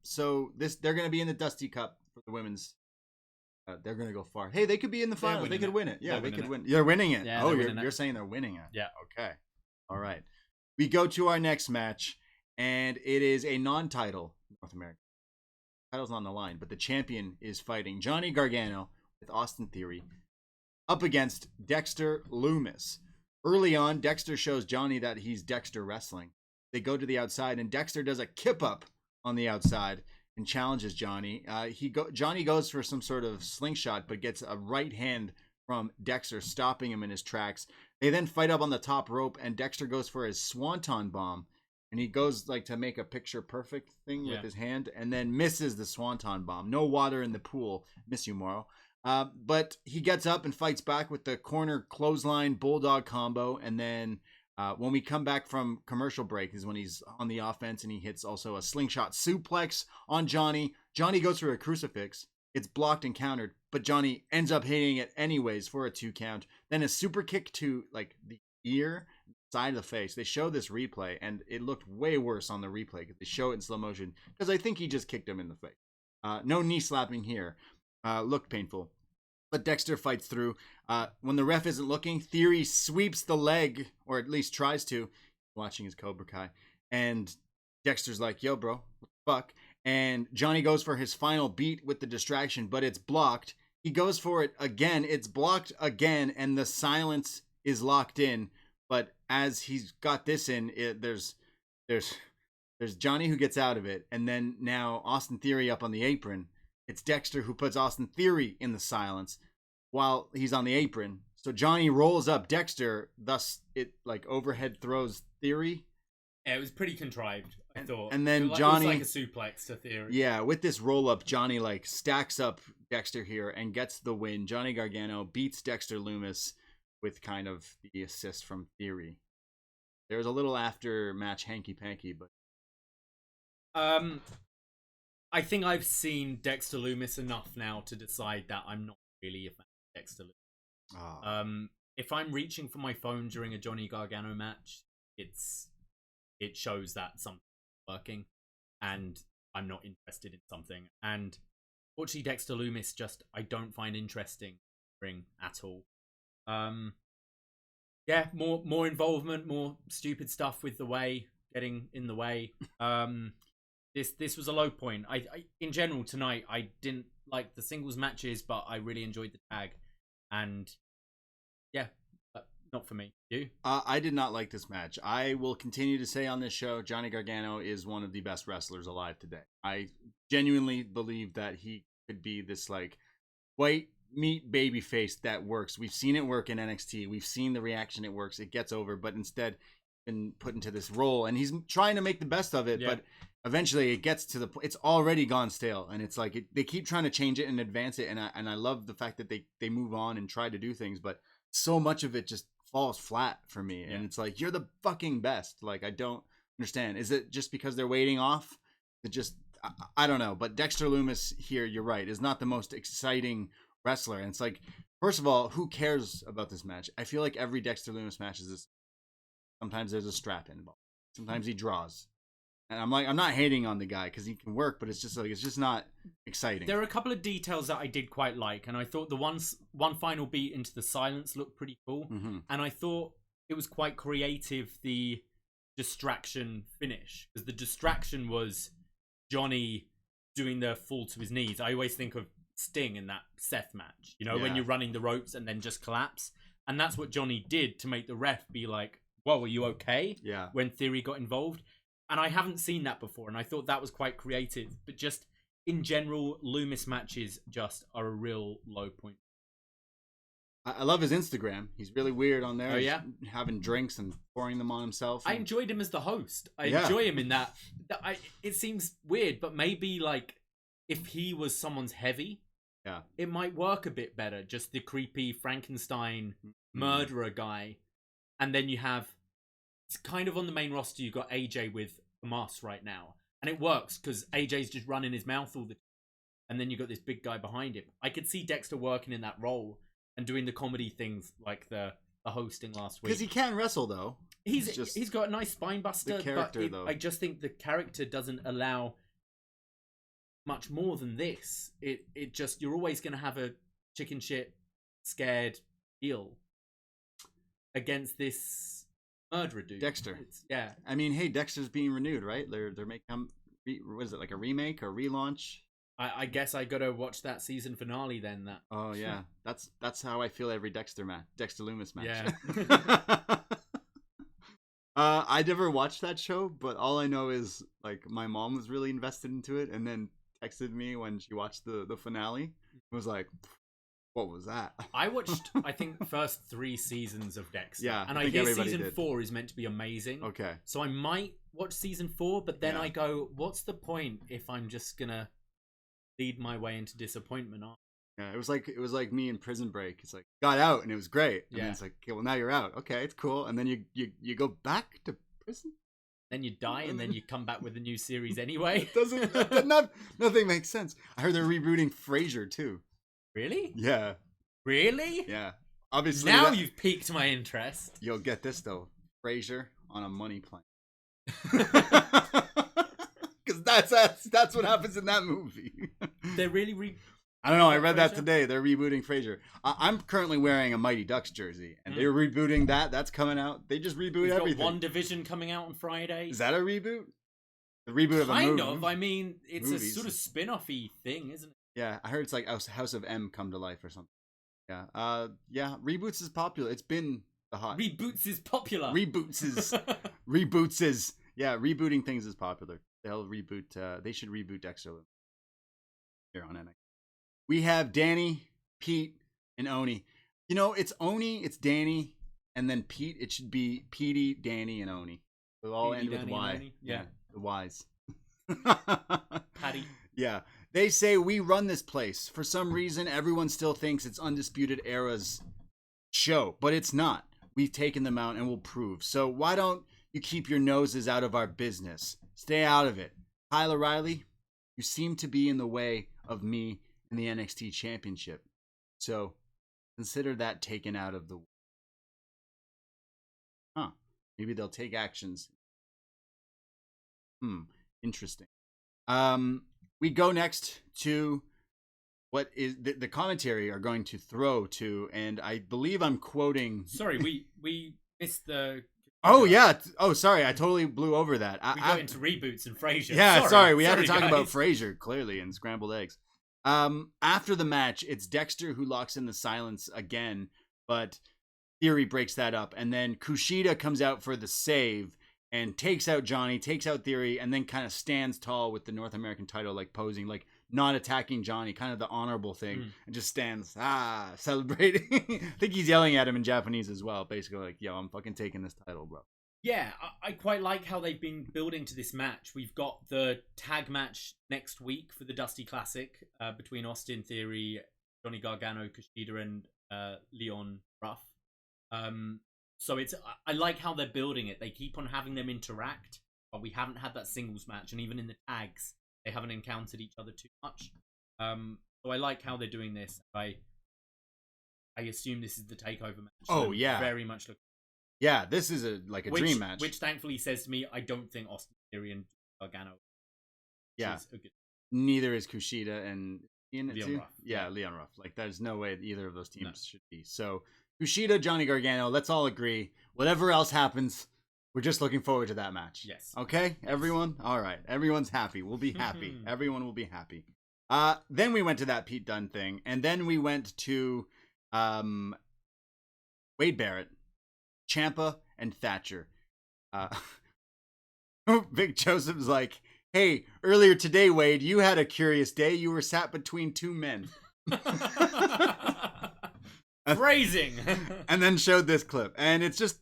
So they're gonna be in the Dusty Cup for the women's. They're gonna go far. Hey, they could be in the final. They could win it. Yeah, they could win. They're winning it. Yeah, you're saying they're winning it. Yeah. Okay. All right. We go to our next match, and it is a non-title North American. Title's on the line, but the champion is fighting Johnny Gargano with Austin Theory up against Dexter Lumis. Early on, Dexter shows Johnny that he's Dexter wrestling. They go to the outside, and Dexter does a kip up on the outside and challenges Johnny. Johnny goes for some sort of slingshot, but gets a right hand from Dexter, stopping him in his tracks. They then fight up on the top rope, and Dexter goes for his swanton bomb, and he goes like to make a picture perfect thing with his hand, and then misses the swanton bomb. No water in the pool. Miss you, Morrow. But he gets up and fights back with the corner clothesline bulldog combo, and then when we come back from commercial break is when he's on the offense, and he hits also a slingshot suplex on Johnny. Johnny goes for a crucifix. It's blocked and countered, but Johnny ends up hitting it anyways for a 2 count. Then a super kick to like the ear, side of the face. They show this replay, and it looked way worse on the replay because they show it in slow motion because I think he just kicked him in the face. No knee slapping here. Looked painful. But Dexter fights through. When the ref isn't looking, Theory sweeps the leg, or at least tries to, watching his Cobra Kai. And Dexter's like, yo, bro, what the fuck? And Johnny goes for his final beat with the distraction, but it's blocked. He goes for it again. It's blocked again, and the silence is locked in. But as he's got this in, there's Johnny who gets out of it, and then now Austin Theory up on the apron. It's Dexter who puts Austin Theory in the silence while he's on the apron. So Johnny rolls up Dexter, thus it like overhead throws Theory. Yeah, it was pretty contrived, I thought. And then Johnny, it was like a suplex to Theory. Yeah, with this roll up, Johnny like stacks up Dexter here and gets the win. Johnny Gargano beats Dexter Lumis with kind of the assist from Theory. There's a little after match hanky panky, but I think I've seen Dexter Lumis enough now to decide that I'm not really a fan of Dexter Lumis. Oh. If I'm reaching for my phone during a Johnny Gargano match, it shows that something's working, and I'm not interested in something. And fortunately, Dexter Lumis I don't find interesting at all. Yeah, more involvement, more stupid stuff with the way, getting in the way. This was a low point. I in general tonight, I didn't like the singles matches, but I really enjoyed the tag. And yeah, not for me. You? I did not like this match. I will continue to say on this show, Johnny Gargano is one of the best wrestlers alive today. I genuinely believe that he could be this like white meat baby face that works. We've seen it work in NXT. We've seen the reaction it works. It gets over, but instead been put into this role, and he's trying to make the best of it, but eventually it gets to the point, it's already gone stale, and it's like they keep trying to change it and advance it, and I love the fact that they move on and try to do things, but so much of it just falls flat for me. And it's like, you're the fucking best. Like, I don't understand. Is it just because they're waiting off? It just I don't know. But Dexter Lumis here, you're right, is not the most exciting wrestler. And it's like, first of all, who cares about this match? I feel like every Dexter Lumis match is this. Sometimes there's a strap involved. Sometimes he draws. And I'm not hating on the guy because he can work, but it's just not exciting. There are a couple of details that I did quite like, and I thought the one final beat into the silence looked pretty cool. Mm-hmm. And I thought it was quite creative, the distraction finish, because the distraction was Johnny doing the fall to his knees. I always think of Sting in that Seth match, when you're running the ropes and then just collapse. And that's what Johnny did to make the ref be like, whoa, are you okay? Yeah. When Theory got involved. And I haven't seen that before, and I thought that was quite creative. But just in general, Lumis matches just are a real low point. I love his Instagram. He's really weird on there. Oh, yeah? He's having drinks and pouring them on himself. I enjoyed him as the host. I enjoy him in that. It seems weird, but maybe like if he was someone's heavy, it might work a bit better. Just the creepy Frankenstein murderer guy. And then you have, it's kind of on the main roster, you've got AJ with Hamas right now. And it works because AJ's just running his mouth all the time. And then you've got this big guy behind him. I could see Dexter working in that role and doing the comedy things like the hosting last week. Because he can wrestle, though. He's got a nice spine buster. The character, though. I just think the character doesn't allow much more than this. It just, you're always going to have a chicken shit, scared heel against this murderer dude. Dexter. Yeah. I mean, hey, Dexter's being renewed, right? They're making, what is it, like a remake or relaunch? I guess I gotta watch that season finale then. Oh yeah, that's how I feel every Dexter Lumis match. Yeah. I never watched that show, but all I know is like my mom was really invested into it, and then texted me when she watched the finale. It was like, what was that? I watched, I think, first 3 seasons of Dexter. Yeah, and I hear season 4 is meant to be amazing. Okay. So I might watch season 4, but then I go, what's the point if I'm just gonna lead my way into disappointment? Yeah, it was like me in Prison Break. It's like, got out and it was great. And then it's like, okay, well now you're out. Okay, it's cool. And then you go back to prison. then you die, and then you come back with a new series anyway. Nothing makes sense. I heard they're rebooting Frasier too. Really? Yeah. Really? Yeah. Obviously. Now you've piqued my interest. You'll get this though. Frasier on a money plane. Because that's what happens in that movie. They're really I don't know. I read that today. They're rebooting Frasier. I'm currently wearing a Mighty Ducks jersey, and they're rebooting that. That's coming out. They just reboot everything. Got One Division coming out on Friday. Is that a reboot? The reboot of a movie? Kind of. I mean, it's a sort of spin-off-y thing, isn't it? Yeah, I heard it's like House of M come to life or something. Yeah. Yeah. Reboots is popular. It's been the hot. Reboots is popular. Reboots is. Yeah, rebooting things is popular. They'll reboot. They should reboot Dexter here on NXT. We have Danny, Pete, and Oni. You know, it's Oni, it's Danny, and then Pete. It should be Petey, Danny, and Oni. They'll all end with Y. Yeah, the Y's. Patty. Yeah. They say we run this place. For some reason, everyone still thinks it's Undisputed Era's show, but it's not. We've taken them out and we'll prove. So why don't you keep your noses out of our business? Stay out of it. Kyle O'Reilly, you seem to be in the way of me in the NXT Championship. So consider that taken out of the way. Huh. Maybe they'll take actions. Interesting. We go next to what is the commentary are going to throw to, and I believe I'm quoting. Sorry, we missed the. Oh yeah. Oh, sorry. I totally blew over that. We got into reboots and Frasier. Yeah, sorry. We had to talk about Frasier clearly and scrambled eggs. After the match, it's Dexter who locks in the silence again, but Theory breaks that up, and then Kushida comes out for the save and takes out Johnny, takes out Theory, and then kind of stands tall with the North American title, like posing, like not attacking Johnny, kind of the honorable thing, and just stands, celebrating. I think he's yelling at him in Japanese as well, basically like, yo, I'm fucking taking this title, bro. Yeah, I quite like how they've been building to this match. We've got the tag match next week for the Dusty Classic between Austin Theory, Johnny Gargano, Kushida, and Leon Ruff. So I like how they're building it. They keep on having them interact, but we haven't had that singles match, and even in the tags, they haven't encountered each other too much. So I like how they're doing this. I assume this is the takeover match. Oh, yeah. Very much look. Yeah, this is a dream match. Which thankfully says to me, I don't think Austin Theory and Gargano. Yeah. Neither is Kushida and Leon Ruff. Yeah, Leon Ruff. Like, there's no way either of those teams should be. So, Kushida, Johnny Gargano, let's all agree. Whatever else happens, we're just looking forward to that match. Yes. Okay, everyone? All right. Everyone's happy. We'll be happy. Everyone will be happy. Then we went to that Pete Dunne thing, and then we went to Wade Barrett, Ciampa, and Thatcher. Big Joseph's like, hey, earlier today, Wade, you had a curious day. You were sat between two men. Phrasing. And then showed this clip. And it's just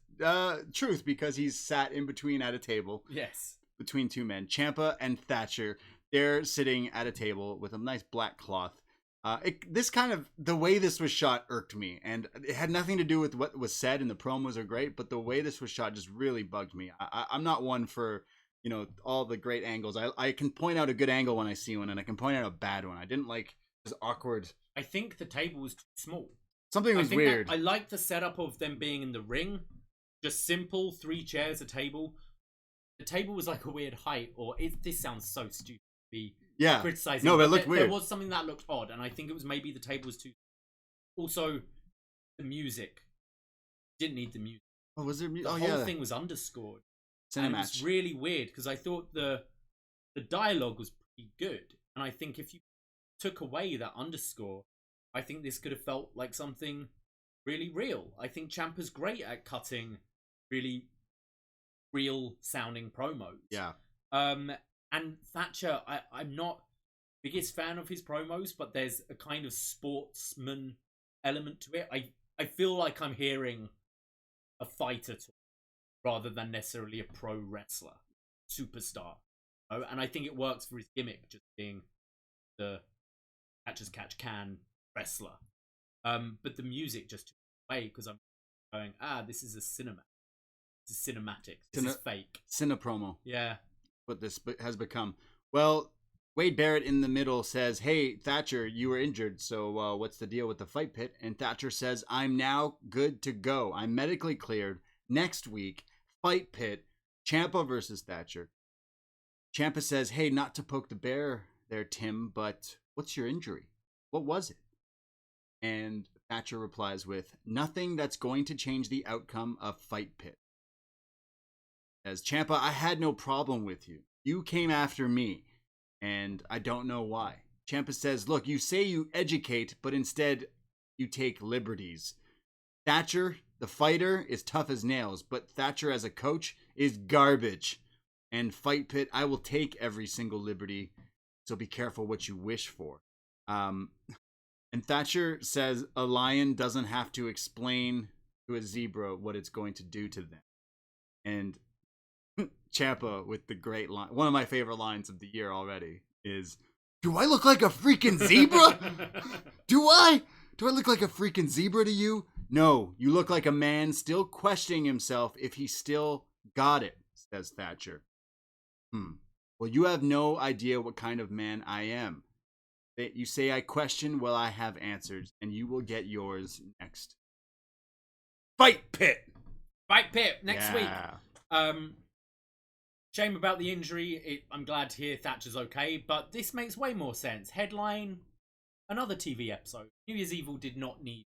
truth, because he's sat in between at a table. Yes. Between two men, Ciampa and Thatcher. They're sitting at a table with a nice black cloth. The way this was shot irked me, and it had nothing to do with what was said, and the promos are great, but the way this was shot just really bugged me. I'm not one for, all the great angles. I can point out a good angle when I see one, and I can point out a bad one. I didn't like this awkward. I think the table was too small. Something was weird. I like the setup of them being in the ring. Just simple, 3 chairs, a table. The table was like a weird height, this sounds so stupid. Criticizing. No, but it looked weird. There was something that looked odd, and I think it was maybe the table was too. Also, the music didn't need the music. Oh, was there music? The whole thing was underscored. And it was really weird because I thought the dialogue was pretty good, and I think if you took away that underscore, I think this could have felt like something really real. I think Ciampa's great at cutting really real sounding promos. Yeah. And Thatcher, I'm not the biggest fan of his promos, but there's a kind of sportsman element to it. I feel like I'm hearing a fighter talk rather than necessarily a pro wrestler, superstar. And I think it works for his gimmick, just being the catch-as-catch-can wrestler. But the music just took away because I'm going, this is a cinema. This is cinematics. This is fake. Cine promo. Yeah. What this has become. Well, Wade Barrett in the middle says, "Hey, Thatcher, you were injured, so what's the deal with the fight pit?" And Thatcher says, "I'm now good to go. I'm medically cleared. Next week, fight pit, Ciampa versus Thatcher." Ciampa says, "Hey, not to poke the bear there, Tim, but what's your injury? What was it?" And Thatcher replies with, "Nothing that's going to change the outcome of fight pit." As Ciampa, "I had no problem with you. You came after me. And I don't know why." Ciampa says, "Look, you say you educate, but instead you take liberties. Thatcher, the fighter, is tough as nails, but Thatcher as a coach is garbage. And fight pit, I will take every single liberty, so be careful what you wish for." And Thatcher says a lion doesn't have to explain to a zebra what it's going to do to them. And Ciampa with the great line, one of my favorite lines of the year already, is, "Do I look like a freaking zebra? Do I look like a freaking zebra to you? No, you look like a man still questioning himself if he still got it," says Thatcher. "Well, you have no idea what kind of man I am. You say I question, well, I have answers, and you will get yours next. Fight pit! Fight pit next week. Shame about the injury. I'm glad to hear Thatcher's okay, but this makes way more sense. Headline another TV episode. New Year's Evil did not need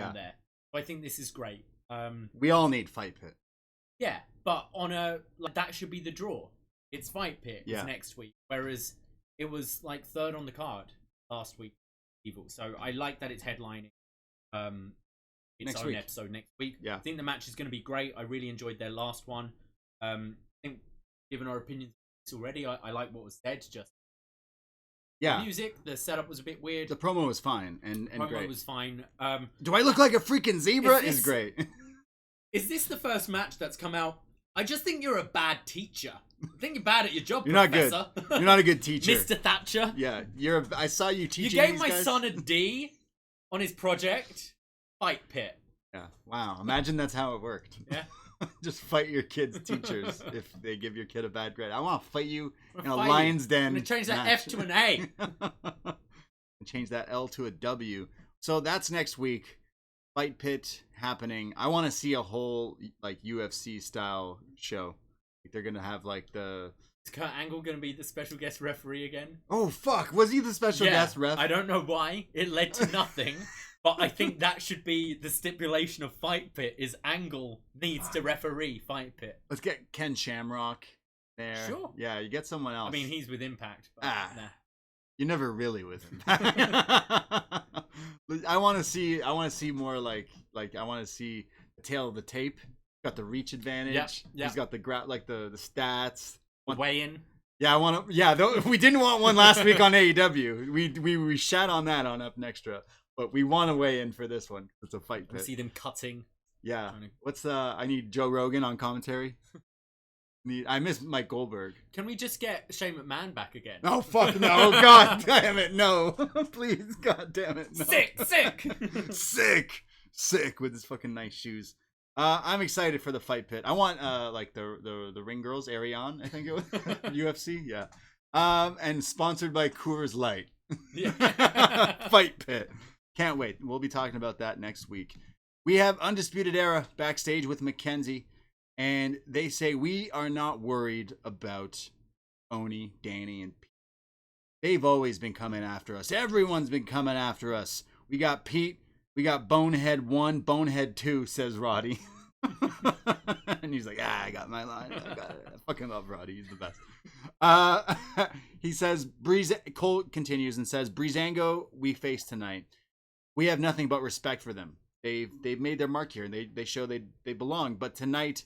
on there. So I think this is great. We all need fight pit. Yeah, but on that should be the draw. It's fight pit. It's next week, whereas it was like third on the card last week. Evil. So I like that it's headlining. Its next own week. episode next week. Yeah. I think the match is going to be great. I really enjoyed their last one. I think, given our opinions already, I like what was said. Just the music, the setup was a bit weird. The promo was fine and promo great. was fine. Do I look like a freaking zebra? Is great. Is this the first match that's come out? I just think you're a bad teacher. I think you're bad at your job, You're not Professor. good. You're not a good teacher, Mr. Thatcher. Yeah, I saw you teaching. You gave these my guys. son a D on his project. Fight pit. Yeah. Wow. Imagine that's how it worked. Yeah. Just fight your kids' teachers if they give your kid a bad grade. I want to fight you in a fight lion's den. I'm gonna change that match. F to an A. Change that L to a W. So that's next week. Fight pit happening. I want to see a whole like UFC style show. Like they're gonna have like the. Is Kurt Angle gonna be the special guest referee again? Oh fuck! Was he the special guest ref? I don't know why. It led to nothing. But I think that should be the stipulation of Fight Pit, is Angle needs to referee Fight Pit. Let's get Ken Shamrock there. Sure. Yeah, you get someone else. I mean, he's with Impact. But nah. You're never really with him. I want to see more like I want to see the tail of the tape. Got the reach advantage. Yep. He's got the the stats. Weigh in. Yeah, I want to. Yeah, we didn't want one last week on AEW. We shat on that on upNXT, but we want to weigh in for this one. It's a fight pit. See them cutting. Yeah. I need Joe Rogan on commentary. I miss Mike Goldberg. Can we just get Shane McMahon back again? Oh fuck no! God damn it, no! Please, God damn it, no! Sick with his fucking nice shoes. I'm excited for the fight pit. I want like the ring girls, Ariane, I think it was UFC, yeah. And sponsored by Coors Light. Yeah. Fight pit. Can't wait. We'll be talking about that next week. We have Undisputed Era backstage with Mackenzie. And they say, we are not worried about Oni, Danny, and Pete. They've always been coming after us. Everyone's been coming after us. We got Pete. We got Bonehead 1, Bonehead 2, says Roddy. And he's like, I got my line. I got it. I fucking love Roddy. He's the best. He says, Cole continues and says, Breezango, we face tonight. We have nothing but respect for them. They've made their mark here. And they show they belong. But tonight,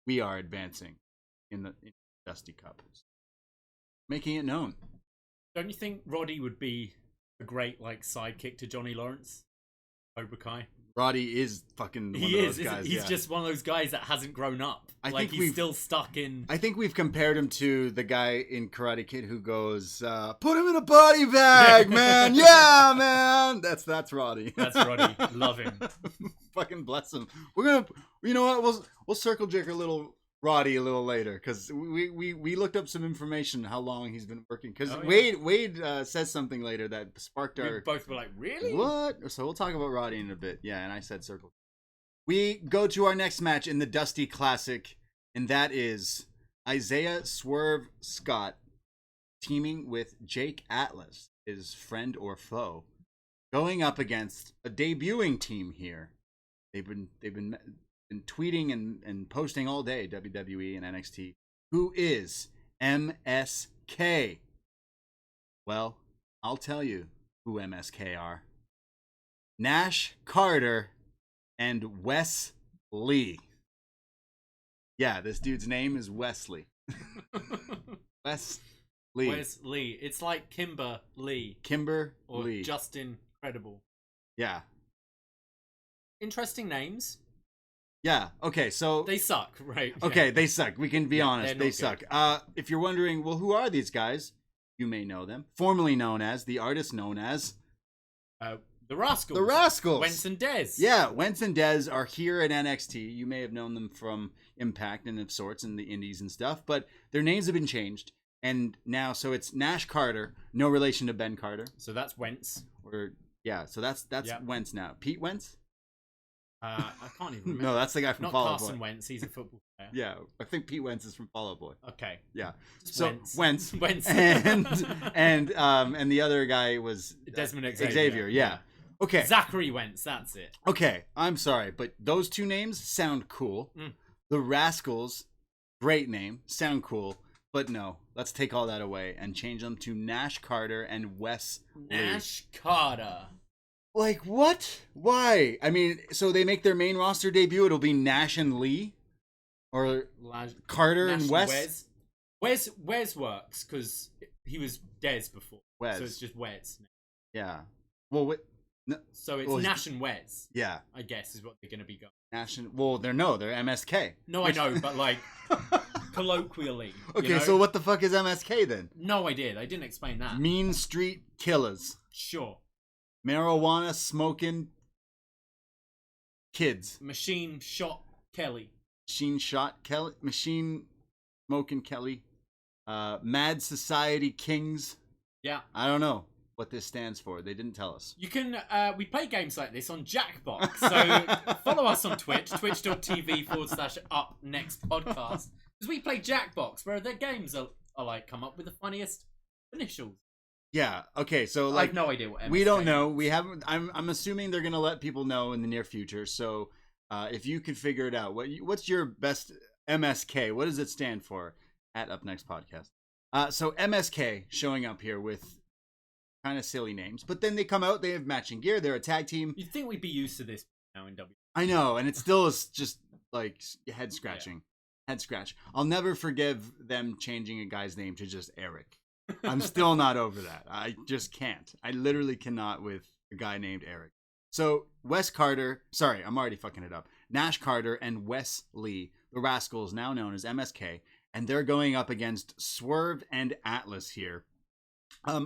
we are advancing in the Dusty Cup. Making it known. Don't you think Roddy would be a great sidekick to Johnny Lawrence? Cobra Kai. Roddy is fucking one He of is. those guys. He's just one of those guys that hasn't grown up. I like think he's still stuck in. I think we've compared him to the guy in Karate Kid who goes, "Put him in a body bag, man. Yeah, man." That's Roddy. That's Roddy. Love him. Fucking bless him. We're gonna, you know what? We'll circle jerk a little Roddy a little later because we looked up some information how long he's been working because Wade says something later that sparked our. We both were like, really? What? So we'll talk about Roddy in a bit. Yeah, and I said circle. We go to our next match in the Dusty Classic, and that is Isaiah Swerve Scott teaming with Jake Atlas, his friend or foe, going up against a debuting team here. They've been tweeting and posting all day, WWE and NXT. Who is MSK? Well, I'll tell you who MSK are. Nash Carter and Wes Lee. Yeah, this dude's name is Wesley. Wes Lee. Wes Lee. It's like Kimber Lee. Kimber or Lee. Justin Credible. Yeah. Interesting names. Yeah. Okay, so they suck, right? Okay, yeah. they suck. We can be honest. They good. suck. If you're wondering, well, who are these guys? You may know them. Formerly known as the artist known as the Rascalz. The Rascalz. Wentz and Dez. Yeah, Wentz and Dez are here at NXT. You may have known them from Impact and of sorts in the indies and stuff, but their names have been changed. And now, so it's Nash Carter, no relation to Ben Carter. So that's Wentz. So that's yep. Wentz now. Pete Wentz? I can't even remember. No, that's the guy from Fall Out Boy. Not Carson Wentz, he's a football player. Yeah, I think Pete Wentz is from Fall Out Boy. Okay. Yeah. Just so Wentz. and the other guy was Desmond Xavier. Xavier, yeah. Okay. Zachary Wentz, that's it. Okay, I'm sorry, but those two names sound cool. The Rascalz, great name, sound cool, but no, let's take all that away and change them to Nash Carter and Wes Nash Carter. Like, what? Why? I mean, so they make their main roster debut, it'll be Nash and Lee? Or Carter Nash and Wes? Wes works, because he was Dez before. Wes. So it's just Wes. Yeah. Well, no, so it's Nash and Wes. Yeah. I guess is what they're going to be going. Nash and... Well, they're MSK. No, I know, but like... colloquially. Okay, you know? So what the fuck is MSK then? No idea. They didn't explain that. Mean Street Killers. Sure. Marijuana smoking kids. Machine Shot Kelly. Machine Shot Kelly. Machine Smoking Kelly. Mad Society Kings. Yeah. I don't know what this stands for. They didn't tell us. You can, we play games like this on Jackbox. So follow us on Twitch, twitch.tv/upNXT podcast. Because we play Jackbox, where their games are like come up with the funniest initials. Yeah. Okay. So like, I have no idea what MSK we don't know. We haven't. I'm assuming they're gonna let people know in the near future. So if you can figure it out, what's your best MSK? What does it stand for? At upNXT podcast. So MSK showing up here with kind of silly names, but then they come out. They have matching gear. They're a tag team. You'd think we'd be used to this now in WWE. I know, and it still is just like head scratching. Yeah. Head scratch. I'll never forgive them changing a guy's name to just Eric. I'm still not over that. I just can't. I literally cannot with a guy named Eric. So Wes Carter, sorry, I'm already fucking it up. Nash Carter and Wes Lee, the Rascalz, now known as MSK, and they're going up against Swerve and Atlas here.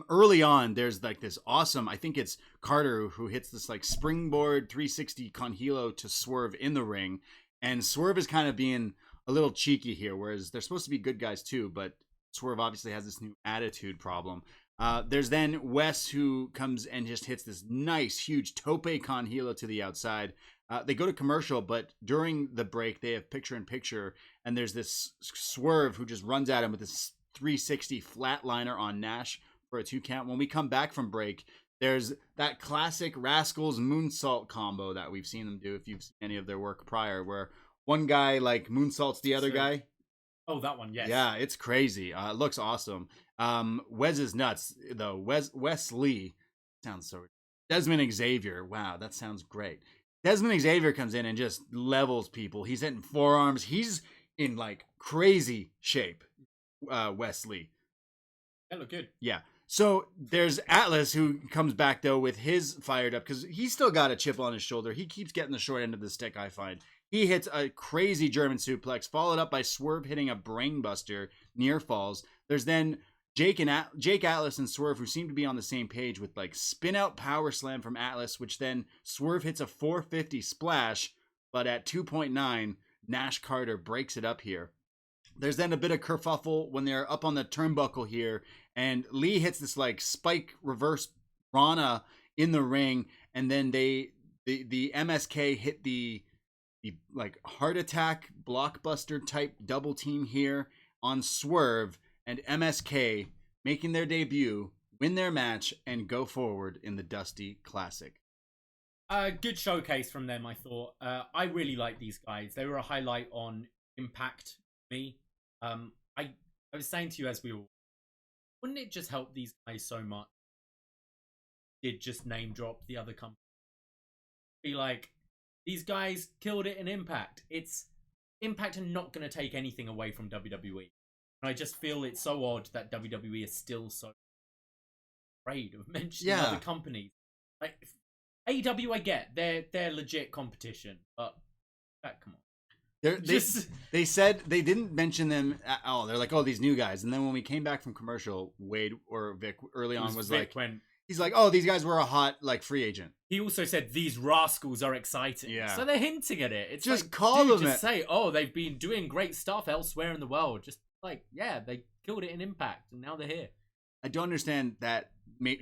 Early on, there's like this awesome, I think it's Carter who hits this like springboard 360 Conhilo to Swerve in the ring, and Swerve is kind of being a little cheeky here, whereas they're supposed to be good guys too, but Swerve obviously has this new attitude problem. There's then Wes who comes and just hits this nice, huge tope con hilo to the outside. They go to commercial, but during the break, they have picture-in-picture, and there's this Swerve who just runs at him with this 360 flatliner on Nash for a 2 count. When we come back from break, there's that classic Rascalz moonsault combo that we've seen them do, if you've seen any of their work prior, where one guy like moonsaults the other guy. Oh, that one, yes. Yeah, it's crazy. It looks awesome. Wes is nuts, though. Wes Lee sounds so... Desmond Xavier. Wow, that sounds great. Desmond Xavier comes in and just levels people. He's hitting forearms. He's in, like, crazy shape, Wes Lee. That look good. Yeah. So there's Atlas, who comes back though with his fired up, because he's still got a chip on his shoulder. He keeps getting the short end of the stick, I find. He hits a crazy German suplex, followed up by Swerve hitting a brainbuster, near falls. There's then Jake Atlas and Swerve, who seem to be on the same page, with like spin out power slam from Atlas, which then Swerve hits a 450 splash, but at 2.9, Nash Carter breaks it up here. There's then a bit of kerfuffle when they're up on the turnbuckle here, and Lee hits this like spike reverse Rana in the ring, and then the MSK hit the like heart attack blockbuster type double team here on Swerve, and MSK making their debut, win their match, and go forward in the Dusty Classic. Good showcase from them, I thought. I really like these guys. They were a highlight on Impact for me. I was saying to you as we were, wouldn't it just help these guys so much? Did just name drop the other company. Be like, these guys killed it in Impact. It's Impact are not going to take anything away from WWE. And I just feel it's so odd that WWE is still so afraid of mentioning other companies. Like AEW, I get they're legit competition, but come on. They said they didn't mention them at all. They're like, oh, these new guys. And then when we came back from commercial, Wade or Vic early on was Vic like, he's like, oh, these guys were a hot like free agent. He also said these rascals are exciting. Yeah. So they're hinting at it. It's just like, call them. Just say, oh, they've been doing great stuff elsewhere in the world. Just like, yeah, they killed it in Impact, and now they're here. I don't understand that.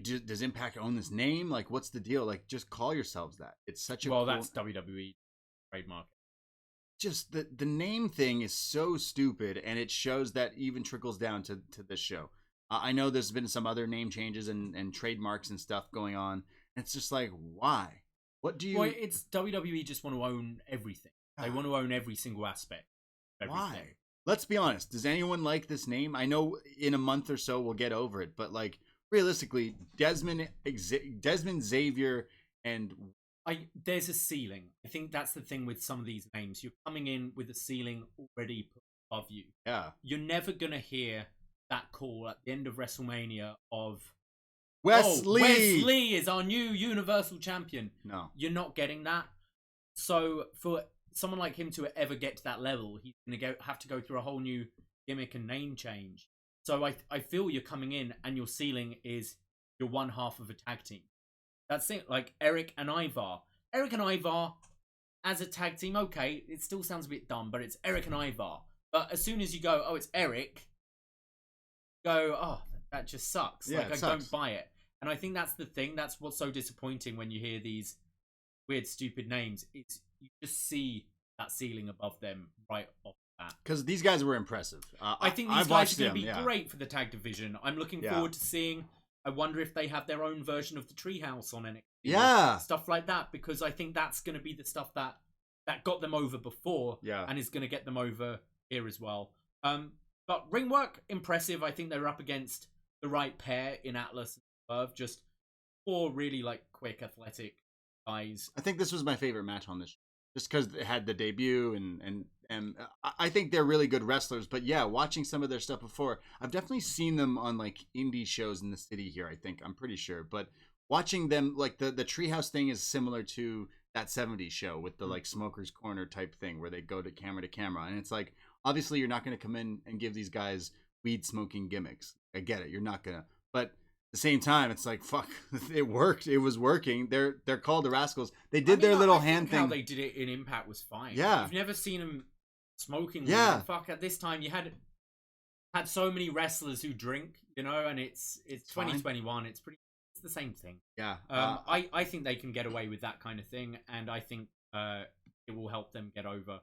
Does Impact own this name? Like, what's the deal? Like, just call yourselves that. It's such a that's WWE trademark. Just the name thing is so stupid, and it shows that even trickles down to this show. I know there's been some other name changes and trademarks and stuff going on. And it's just like, why? What do you... Well, it's WWE just want to own everything. They want to own every single aspect. Why? Let's be honest. Does anyone like this name? I know in a month or so we'll get over it, but like realistically, Desmond Xavier and... There's a ceiling. I think that's the thing with some of these names. You're coming in with a ceiling already put above you. Yeah. You're never going to hear that call at the end of WrestleMania of Wes Lee is our new Universal Champion. No. You're not getting that. So for someone like him to ever get to that level, he's going to have to go through a whole new gimmick and name change. So I feel you're coming in and your ceiling is you're one half of a tag team. That's it. Like Eric and Ivar. Eric and Ivar as a tag team, okay, it still sounds a bit dumb, but it's Eric and Ivar. But as soon as you go, oh, it's Eric, go, oh, that just sucks. Yeah, like, I don't buy it. And I think that's the thing. That's what's so disappointing when you hear these weird, stupid names. It's you just see that ceiling above them right off the bat. Because these guys were impressive. I think these guys are going to be great for the tag division. I'm looking forward to seeing... I wonder if they have their own version of the Treehouse on NXT. Yeah. Stuff like that, because I think that's going to be the stuff that got them over before and is going to get them over here as well. But ring work, impressive. I think they're up against the right pair in Atlas and Swerve. Just four really like quick, athletic guys. I think this was my favorite match on this show. Just because it had the debut and I think they're really good wrestlers. But yeah, watching some of their stuff before, I've definitely seen them on like indie shows in the city here. I'm pretty sure. But watching them, like the Treehouse thing is similar to that 70s show with the like Smoker's Corner type thing where they go to camera. And it's like, obviously you're not going to come in and give these guys weed smoking gimmicks. I get it. You're not going to. But at the same time, it's like, fuck, it worked. It was working. They're called the Rascalz. They did their little hand thing. How they did it in Impact was fine. Yeah. You've never seen them smoking. Yeah. Fuck, at this time you had so many wrestlers who drink, you know, and it's 2021. It's the same thing. Yeah. I think they can get away with that kind of thing, and I think it will help them get over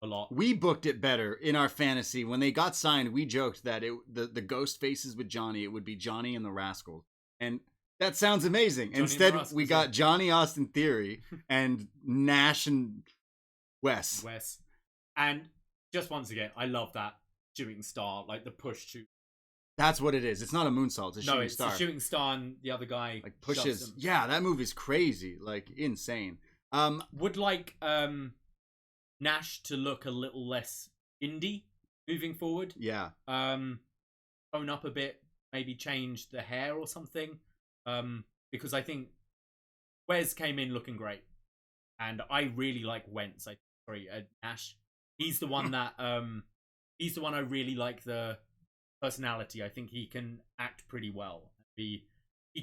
a lot. We booked it better in our fantasy. When they got signed, we joked that the ghost faces with Johnny, it would be Johnny and the Rascalz. And that sounds amazing. Johnny Instead, Rascalz, we got Johnny Austin Theory and Nash and Wes. And just once again, I love that shooting star, like the push to. That's what it is. It's not a moonsault. It's a shooting star. No, it's a shooting star, and the other guy like pushes. Him. Yeah, that move is crazy, like insane. Would like Nash to look a little less indie moving forward. Yeah. Own up a bit, maybe change the hair or something. Because I think Wes came in looking great, and I really like Wentz. Nash. He's the one that he's the one I really like the personality. I think he can act pretty well. He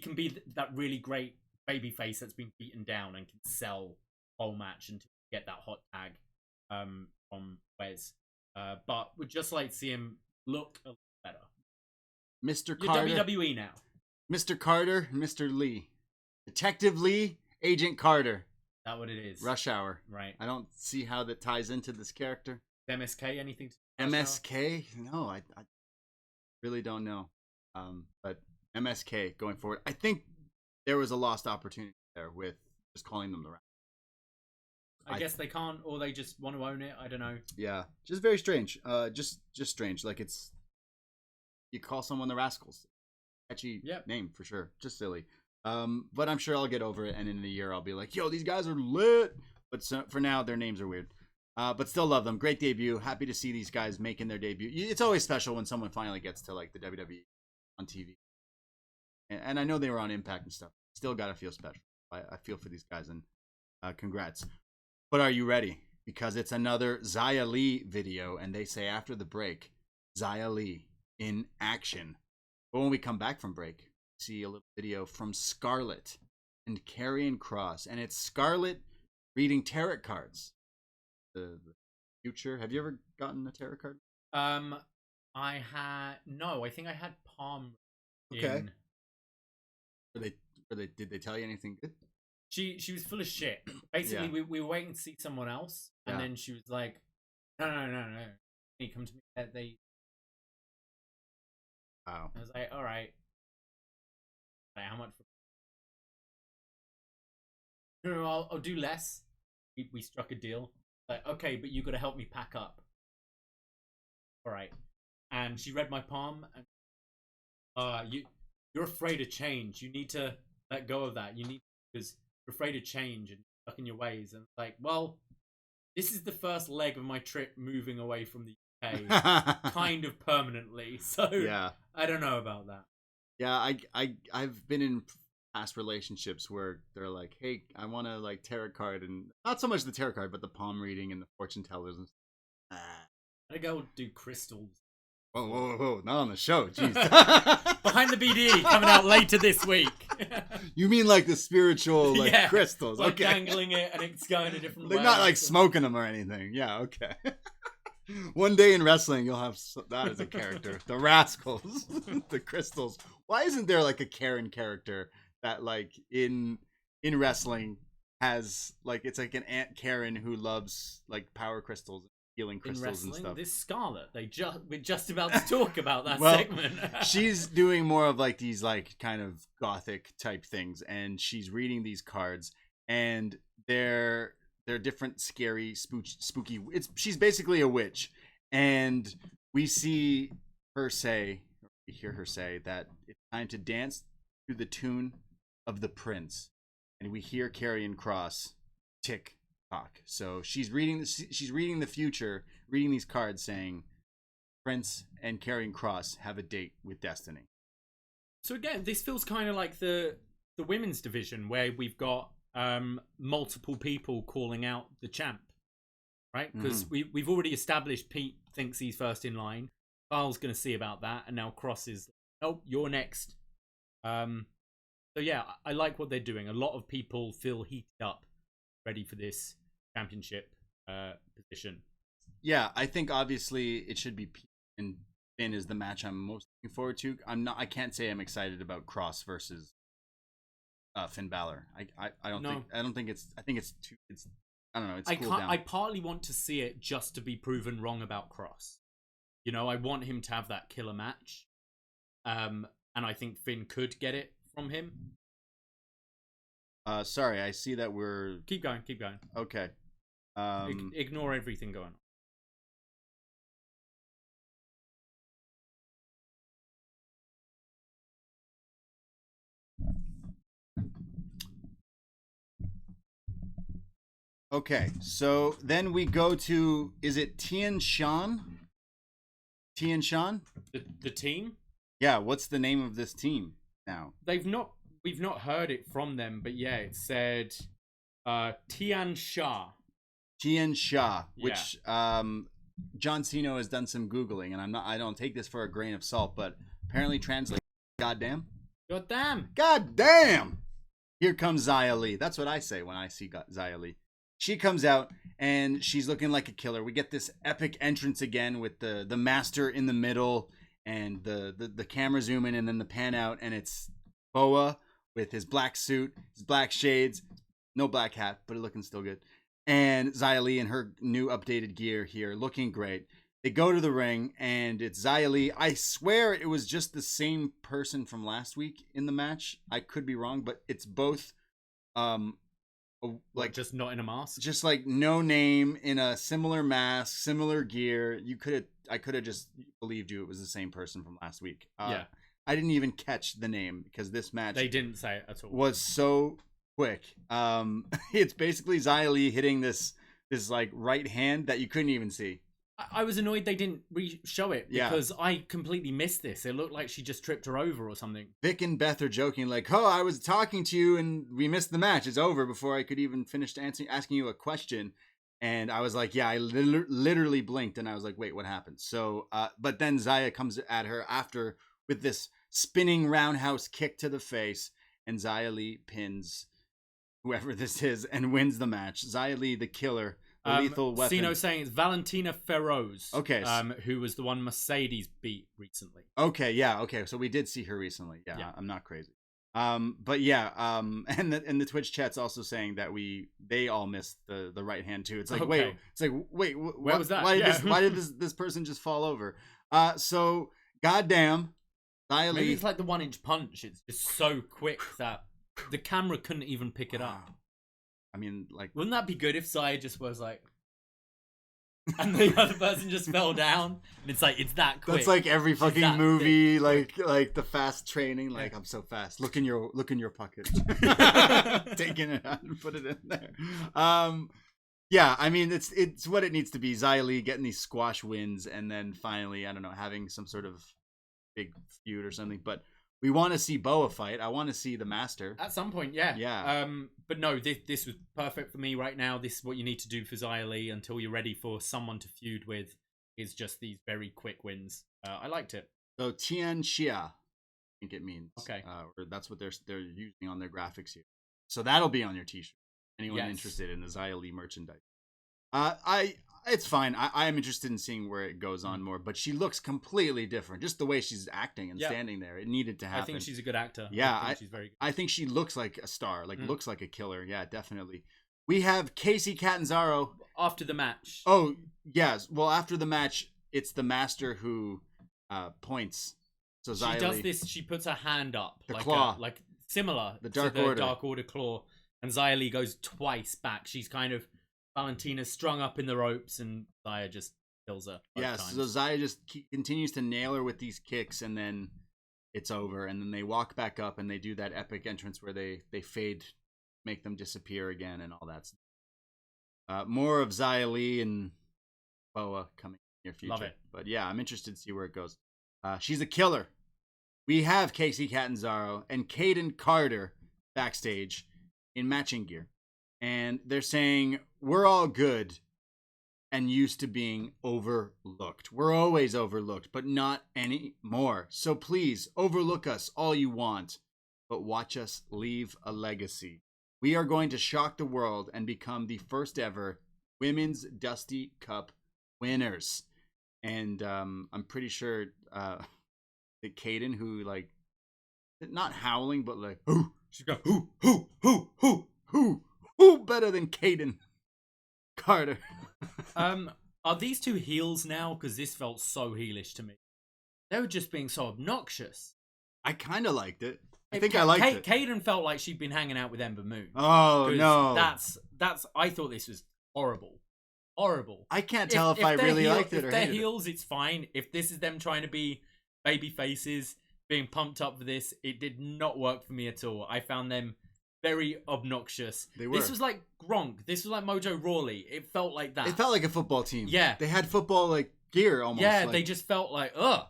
can be that really great baby face that's been beaten down and can sell whole match and get that hot tag from Wes. But would just like to see him look a little better. Mr. You're Carter. WWE now. Mr. Carter, Mr. Lee. Detective Lee, Agent Carter. That's what it is. Rush Hour. Right. I don't see how that ties into this character. MSK, anything to MSK? No, I really don't know. But MSK going forward. I think there was a lost opportunity there with just calling them the Rascalz. I guess they can't, or they just want to own it. I don't know. Yeah, just very strange. Just strange. Like it's you call someone the Rascalz. Catchy name for sure. Just silly. But I'm sure I'll get over it, and in a year I'll be like, yo, these guys are lit. But for now, their names are weird. But still love them. Great debut. Happy to see these guys making their debut. It's always special when someone finally gets to like the WWE on TV. And I know they were on Impact and stuff. Still gotta feel special. I feel for these guys, and congrats. But are you ready? Because it's another Xia Li video, and they say after the break, Xia Li in action. But when we come back from break, see a little video from Scarlett and Karrion Kross, and it's Scarlett reading tarot cards. The future. Have you ever gotten a tarot card? I think I had Palm. Okay. Did they tell you anything good? She was full of shit. Basically, we were waiting to see someone else, and then she was like, "No. They come to me. They." Wow. I was like, "All right. Like, how much?" No, I'll do less. We struck a deal. Like, okay, but you got to help me pack up. All right. And she read my palm, and you're afraid of change. You need to let go of that. You need because you're afraid of change and stuck in your ways. And like, well, this is the first leg of my trip moving away from the UK, kind of permanently. So yeah, I don't know about that. Yeah, I've been in past relationships where they're like, hey, I want to like tarot card, and not so much the tarot card, but the palm reading and the fortune tellers. And I go do crystals. Whoa, not on the show, jeez. Behind the BD coming out later this week. You mean like the spiritual crystals? Like okay, dangling it and it's going a different way. They're not like smoking them or anything. Yeah, okay. One day in wrestling, you'll have that as a character. The Rascalz, the crystals. Why isn't there like a Karen character that like in wrestling has like it's like an Aunt Karen who loves like power crystals, healing crystals and stuff. This Scarlet, we're just about to talk about that well, segment. She's doing more of like these like kind of gothic type things, and she's reading these cards, and they're different, scary, spooky. She's basically a witch, and we hear her say that it's time to dance to the tune of the Prince, and we hear Karrion Kross tick tock. So she's reading the future, reading these cards, saying Prince and Karrion Kross have a date with destiny. So again, this feels kind of like the women's division where we've got multiple people calling out the champ, right? Because we've already established Pete thinks he's first in line. Carl's going to see about that, and now Kross is, oh, you're next. So yeah, I like what they're doing. A lot of people feel heated up, ready for this championship position. Yeah, I think obviously it should be Pete and Finn is the match I'm most looking forward to. I can't say I'm excited about Kross versus Finn Balor. I don't think it's I think it's too I don't know, it's cooled down. I partly want to see it just to be proven wrong about Kross. You know, I want him to have that killer match. And I think Finn could get it from him. Sorry, I see that we're keep going. Okay. Ignore everything going on. Okay, so then we go to, is it Tian Shan? The team? Yeah, what's the name of this team now? We've not heard it from them, but yeah, it said Tian Sha. Tian Sha, which John Cena has done some Googling, and I don't take this for a grain of salt, but apparently translates goddamn. Goddamn! Here comes Xia Li. That's what I say when I see Xia Li. She comes out and she's looking like a killer. We get this epic entrance again with the master in the middle and the camera zoom in and then the pan out, and it's Boa with his black suit, his black shades, no black hat, but looking still good. And Xia Li in her new updated gear here, looking great. They go to the ring, and it's Xia Li. I swear it was just the same person from last week in the match. I could be wrong, but it's both, like just not in a mask, just like no name in a similar mask, similar gear. I could have just believed you it was the same person from last week. Yeah, I didn't even catch the name because this match they didn't say it at all. Was so quick. It's basically Xia Li hitting this like right hand that you couldn't even see. I was annoyed they didn't show it because I completely missed this. It looked like she just tripped her over or something. Vic and Beth are joking like, "Oh, I was talking to you and we missed the match. It's over before I could even finish asking you a question." And I was like, "Yeah, I literally blinked and I was like, wait, what happened?" So, but then Xia comes at her after with this spinning roundhouse kick to the face, and Xia Li pins whoever this is and wins the match. Xia Li, the killer. Lethal weapon. Cino saying it's Valentina Feroz. Okay. Who was the one Mercedes beat recently. Okay, yeah, okay. So we did see her recently. Yeah. I'm not crazy. But yeah, and the Twitch chat's also saying that they all missed the right hand too. It's like, wait, where was that? Why did this person just fall over? So goddamn, Xia Li. Maybe it's like the 1-inch punch. It's just so quick that the camera couldn't even pick it up. I mean, like, wouldn't that be good if Xia just was like, and the other person just fell down, and it's like it's that quick. That's like every fucking movie, like the fast training. Like, I'm so fast. Look in your pocket, taking it out and put it in there. Yeah, I mean, it's what it needs to be. Xia Li getting these squash wins, and then finally, I don't know, having some sort of big feud or something, but. We want to see Boa fight. I want to see the master. At some point, yeah. Yeah. But no, this was perfect for me right now. This is what you need to do for Xia Li until you're ready for someone to feud with, is just these very quick wins. I liked it. So Tian Xia, I think it means. Okay. Or that's what they're using on their graphics here. So that'll be on your t-shirt. Anyone interested in the Xia Li merchandise? It's fine. I am interested in seeing where it goes on more, but she looks completely different. Just the way she's acting and standing there, it needed to happen. I think she's a good actor. Yeah, she's very good. I think she looks like a star, looks like a killer. Yeah, definitely. We have Casey Catanzaro after the match. Oh yes, well after the match, it's the master who points. So Xia she does Li, this. She puts her hand up, the claw, like similar the to the Dark Order claw, and Xia Li goes twice back. She's kind of. Valentina's strung up in the ropes, and Xia just kills her. Yeah, so Xia just continues to nail her with these kicks, and then it's over. And then they walk back up, and they do that epic entrance where they fade, make them disappear again, and all that stuff. More of Xia Li and Boa coming in the near future. Love it. But yeah, I'm interested to see where it goes. She's a killer. We have Casey Catanzaro and Caden Carter backstage in matching gear. And they're saying, we're all good and used to being overlooked. We're always overlooked, but not anymore. So please, overlook us all you want, but watch us leave a legacy. We are going to shock the world and become the first ever Women's Dusty Cup winners. And I'm pretty sure that Caden, who, like, not howling, but like, who? She's got, who? Who better than Caden Carter? Are these two heels now? Because this felt so heelish to me. They were just being so obnoxious. I kind of liked it. I liked it. Caden felt like she'd been hanging out with Ember Moon. Oh no, that's. I thought this was horrible. I can't tell if I really liked it or hated it. If they're heels, it's fine. If this is them trying to be baby faces, being pumped up for this, it did not work for me at all. I found them very obnoxious. They were. This was like Gronk. This was like Mojo Rawley. It felt like that. It felt like a football team. Yeah. They had football like gear almost. Yeah, they just felt like, ugh.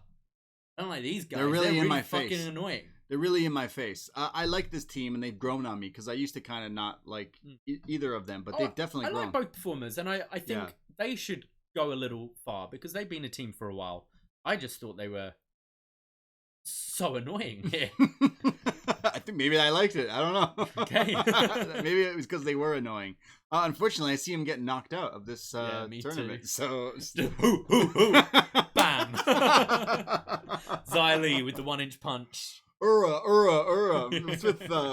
I don't like these guys. They're really in my fucking face. annoying. They're really in my face. I like this team, and they've grown on me because I used to kind of not like either of them, but they've definitely grown. I like both performers, and I think they should go a little far because they've been a team for a while. I just thought they were so annoying here. I think maybe I liked it. I don't know. Okay. Maybe it was because they were annoying. Unfortunately, I see him get knocked out of this tournament. Too. So, bam! Xylee with the 1-inch punch.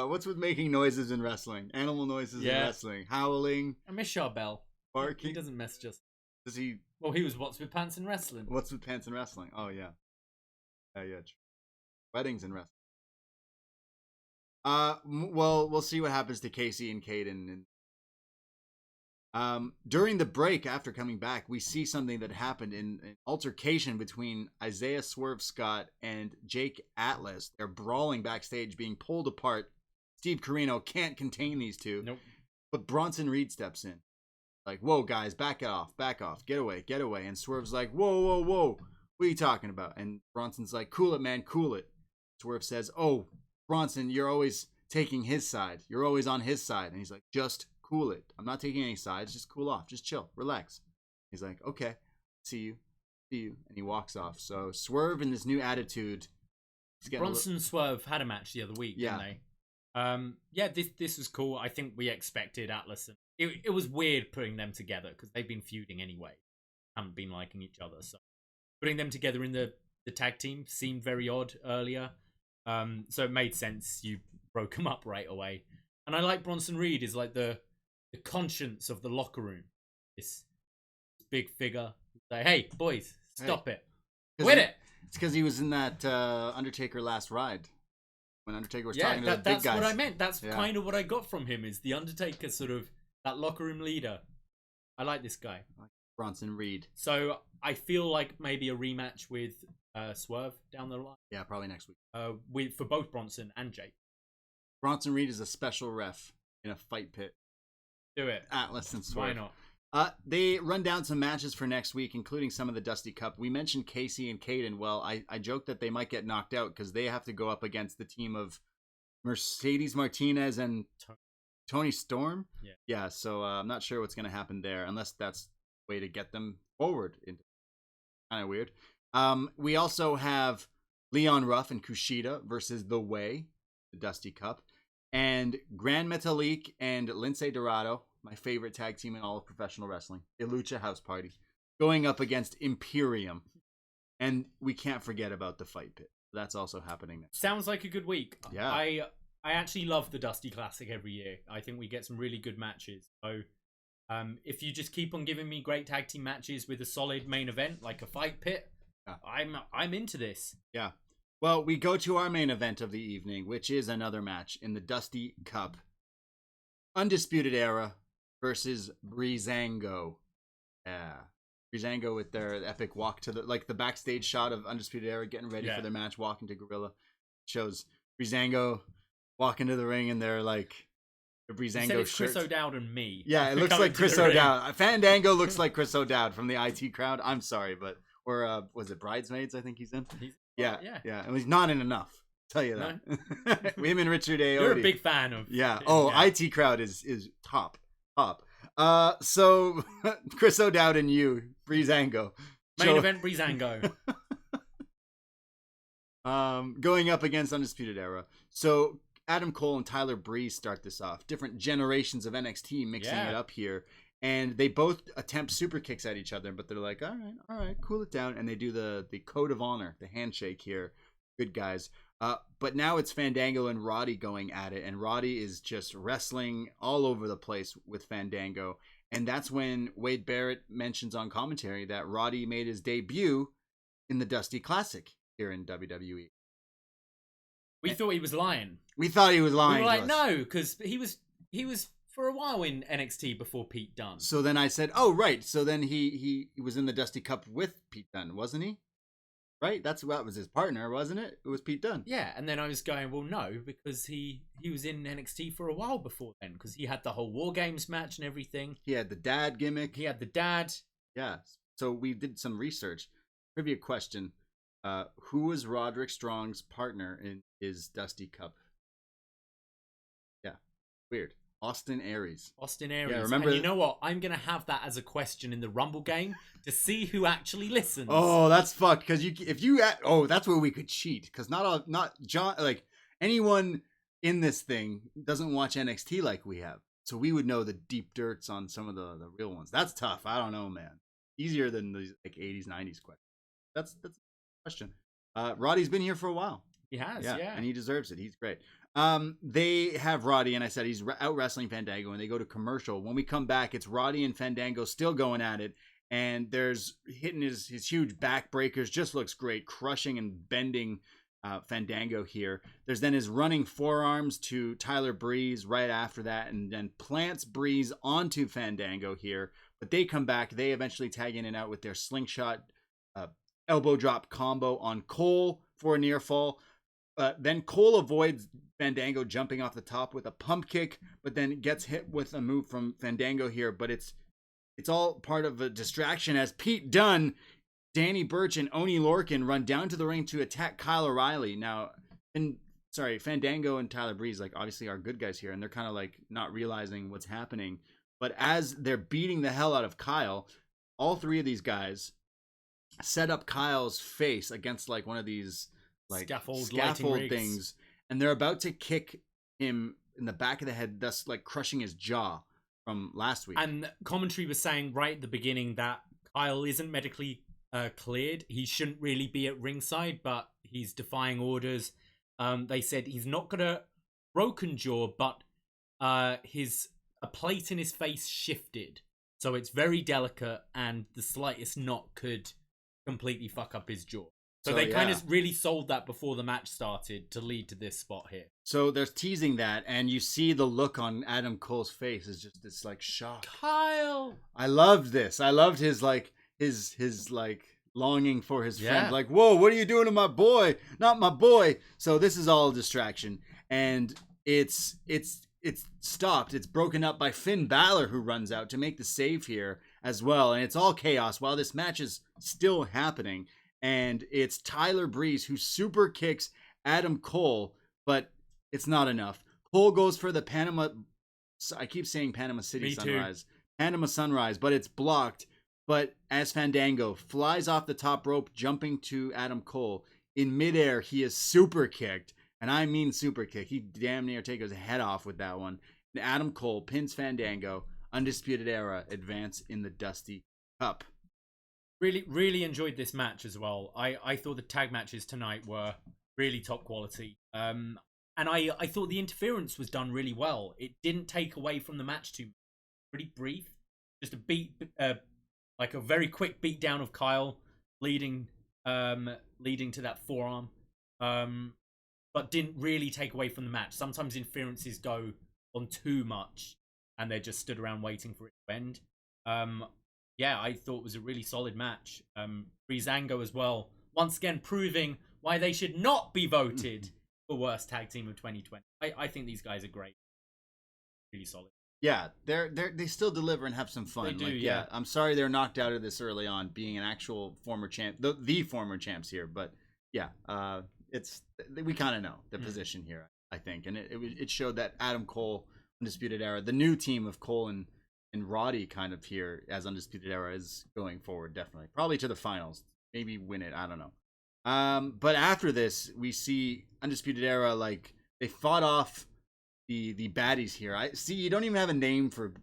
What's with making noises in wrestling? Animal noises in wrestling. Howling. I miss Charbel. Barking. He doesn't mess just. Does he? Well, he was What's with Pants in Wrestling. What's with Pants in Wrestling? Oh yeah. Yeah. Weddings in wrestling. Well, we'll see what happens to Casey and Caden. And during the break, after coming back, we see something that happened in an altercation between Isaiah Swerve Scott and Jake Atlas. They're brawling backstage, being pulled apart. Steve Corino can't contain these two. Nope. But Bronson Reed steps in. Like, whoa, guys, back off, get away. And Swerve's like, whoa, what are you talking about? And Bronson's like, cool it, man, cool it. Swerve says, oh, Bronson, you're always taking his side. You're always on his side. And he's like, just cool it. I'm not taking any sides. Just cool off. Just chill. Relax. He's like, okay, see you. And he walks off. So Swerve in this new attitude. Bronson and Swerve had a match the other week, didn't they? This was cool. I think we expected Atlas. It was weird putting them together because they've been feuding anyway. Haven't been liking each other. So putting them together in the tag team seemed very odd earlier. So it made sense. You broke them up right away. And I like Bronson Reed is like the conscience of the locker room. This big figure. Like, hey, boys, stop it. Quit it. It's because he was in that Undertaker Last Ride. When Undertaker was talking to the big guys. That's what I meant. That's kind of what I got from him, is the Undertaker sort of that locker room leader. I like this guy. Bronson Reed. So I feel like maybe a rematch with Swerve down the line. Yeah, probably next week. For both Bronson and Jake. Bronson Reed is a special ref in a fight pit. Do it. Atlas and Swerve. Why not? They run down some matches for next week, including some of the Dusty Cup. We mentioned Casey and Caden. Well, I joked that they might get knocked out because they have to go up against the team of Mercedes Martinez and Tony Storm. Yeah. So I'm not sure what's going to happen there, unless that's a way to get them forward. Kind of weird. We also have Leon Ruff and Kushida versus The Way, the Dusty Cup, and Gran Metalik and Lince Dorado, my favorite tag team in all of professional wrestling, the Lucha House Party, going up against Imperium. And we can't forget about the Fight Pit. That's also happening next. Sounds like a good week. Yeah. I actually love the Dusty Classic every year. I think we get some really good matches. So if you just keep on giving me great tag team matches with a solid main event like a Fight Pit, I'm into this. Yeah. Well, we go to our main event of the evening, which is another match in the Dusty Cup. Undisputed Era versus Breezango. Yeah. Breezango with their epic walk to the backstage shot of Undisputed Era getting ready for their match, walking to Gorilla. Shows Breezango walking to the ring in their the Breezango shirt. Chris O'Dowd and me. Yeah, it looks like Chris O'Dowd. Fandango looks like Chris O'Dowd from the IT crowd. I'm sorry, but was it Bridesmaids? I think he's in. Yeah. And he's not in enough. I'll tell you that. Him and Richard Ayoade. You're a big fan of. Yeah. IT crowd is top. So Chris O'Dowd and you, Breezango. Main event Breezango. Going up against Undisputed Era. So Adam Cole and Tyler Breeze start this off. Different generations of NXT mixing it up here. And they both attempt super kicks at each other, but they're like, all right, cool it down. And they do the code of honor, the handshake here. Good guys. But now it's Fandango and Roddy going at it. And Roddy is just wrestling all over the place with Fandango. And that's when Wade Barrett mentions on commentary that Roddy made his debut in the Dusty Classic here in WWE. We thought he was lying. We thought he was lying. We were like, no, because he was for a while in NXT before Pete Dunne. So then I said, oh, right. So then he was in the Dusty Cup with Pete Dunne, wasn't he? Right? That was his partner, wasn't it? It was Pete Dunne. Yeah, and then I was going, well, no, because he was in NXT for a while before then, because he had the whole War Games match and everything. He had the dad gimmick. He had the dad. Yeah. So we did some research. Trivia question. Who was Roderick Strong's partner in his Dusty Cup? Yeah, weird. Austin Aries. Austin Aries. Yeah, remember? And you know what? I'm gonna have that as a question in the Rumble game to see who actually listens. Oh, that's fucked. Because that's where we could cheat. Because not John, like anyone in this thing doesn't watch NXT like we have, so we would know the deep dirts on some of the real ones. That's tough. I don't know, man. Easier than these like 80s, 90s questions. That's a question. Roddy's been here for a while. He has, yeah. And he deserves it. He's great. They have Roddy, and I said he's out wrestling Fandango, and they go to commercial. When we come back, it's Roddy and Fandango still going at it, and there's hitting his huge back breakers. Just looks great, crushing and bending Fandango here. There's then his running forearms to Tyler Breeze right after that, and then plants Breeze onto Fandango here. But they come back. They eventually tag in and out with their slingshot elbow drop combo on Cole for a near fall. Then Cole avoids Fandango jumping off the top with a pump kick, but then gets hit with a move from Fandango here. But it's all part of a distraction as Pete Dunne, Danny Burch, and Oney Lorcan run down to the ring to attack Kyle O'Reilly. Now, Fandango and Tyler Breeze, like, obviously are good guys here, and they're kind of like not realizing what's happening. But as they're beating the hell out of Kyle, all three of these guys set up Kyle's face against like one of these like scaffold things, and they're about to kick him in the back of the head, thus like crushing his jaw from last week. And commentary was saying right at the beginning that Kyle isn't medically cleared. He shouldn't really be at ringside, but he's defying orders. They said he's not got a broken jaw, but a plate in his face shifted, so it's very delicate, and the slightest knock could completely fuck up his jaw. So they kind of really sold that before the match started to lead to this spot here. So there's teasing that, and you see the look on Adam Cole's face is just this like shock. Kyle! I loved this. I loved his like longing for his friend. Like, whoa, what are you doing to my boy? Not my boy. So this is all a distraction, and it's stopped. It's broken up by Finn Balor, who runs out to make the save here as well, and it's all chaos while this match is still happening. And it's Tyler Breeze who super kicks Adam Cole, but it's not enough. Cole goes for the Panama. I keep saying Panama City Sunrise. Panama Sunrise, but it's blocked. But as Fandango flies off the top rope, jumping to Adam Cole, in midair, he is super kicked. And I mean super kick. He damn near takes his head off with that one. And Adam Cole pins Fandango. Undisputed Era advance in the Dusty Cup. Really, really enjoyed this match as well. I thought the tag matches tonight were really top quality. And I thought the interference was done really well. It didn't take away from the match too much. Pretty brief. Just like a very quick beat down of Kyle, leading to that forearm. But didn't really take away from the match. Sometimes interferences go on too much, and they just stood around waiting for it to end. I thought it was a really solid match. Breezango as well, once again proving why they should not be voted for worst tag team of 2020. I think these guys are great, really solid. Yeah, they still deliver and have some fun. They do, like, yeah. I'm sorry they're knocked out of this early on, being an actual former champ, the former champs here. But yeah, we kind of know the position here, I think, and it showed that Adam Cole, Undisputed Era, the new team of Cole and Roddy kind of here as Undisputed Era is going forward, definitely. Probably to the finals. Maybe win it. I don't know. But after this, we see Undisputed Era, like, they fought off the baddies here. I see you don't even have a name for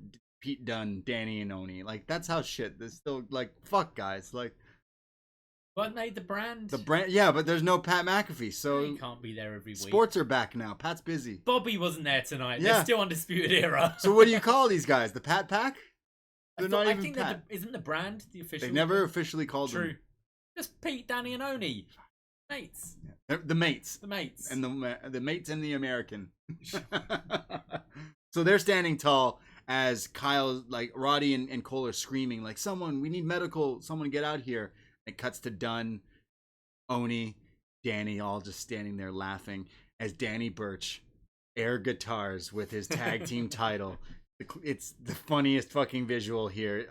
Pete Dunne, Danny, and Oney. Like, that's how shit. This still, like, fuck, guys. Like, weren't they the brand? The brand, yeah, but there's no Pat McAfee, so he can't be there every week. Sports are back now. Pat's busy. Bobby wasn't there tonight. Yeah. They're still Undisputed Era. So what do you call these guys? The Pat Pack? I think isn't the brand the official? They never officially called them. True. Just Pete, Danny, and Oney. Mates. The mates. The mates. And the mates and the American. So they're standing tall as Kyle, like, Roddy and Cole are screaming, like, we need medical, someone get out here. It cuts to Dunne, Oney, Danny, all just standing there laughing as Danny Burch air guitars with his tag team title. It's the funniest fucking visual here.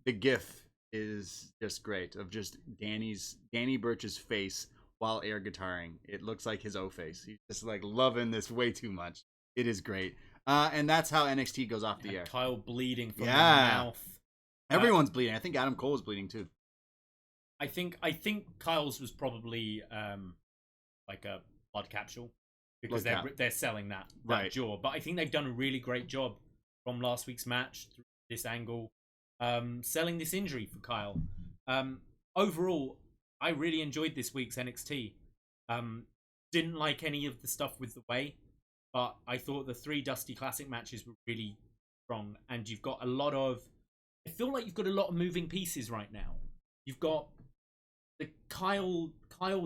The GIF is just great. Of just Danny Burch's face while air guitaring. It looks like his O face. He's just like loving this way too much. It is great. And that's how NXT goes off the air. Kyle bleeding from the mouth. Everyone's bleeding. I think Adam Cole is bleeding too. I think Kyle's was probably like a blood capsule because they're selling that jaw. But I think they've done a really great job from last week's match through this angle, selling this injury for Kyle. Overall, I really enjoyed this week's NXT. Didn't like any of the stuff with the way, but I thought the 3 Dusty Classic matches were really strong. And you've got I feel like you've got a lot of moving pieces right now. You've got the Kyle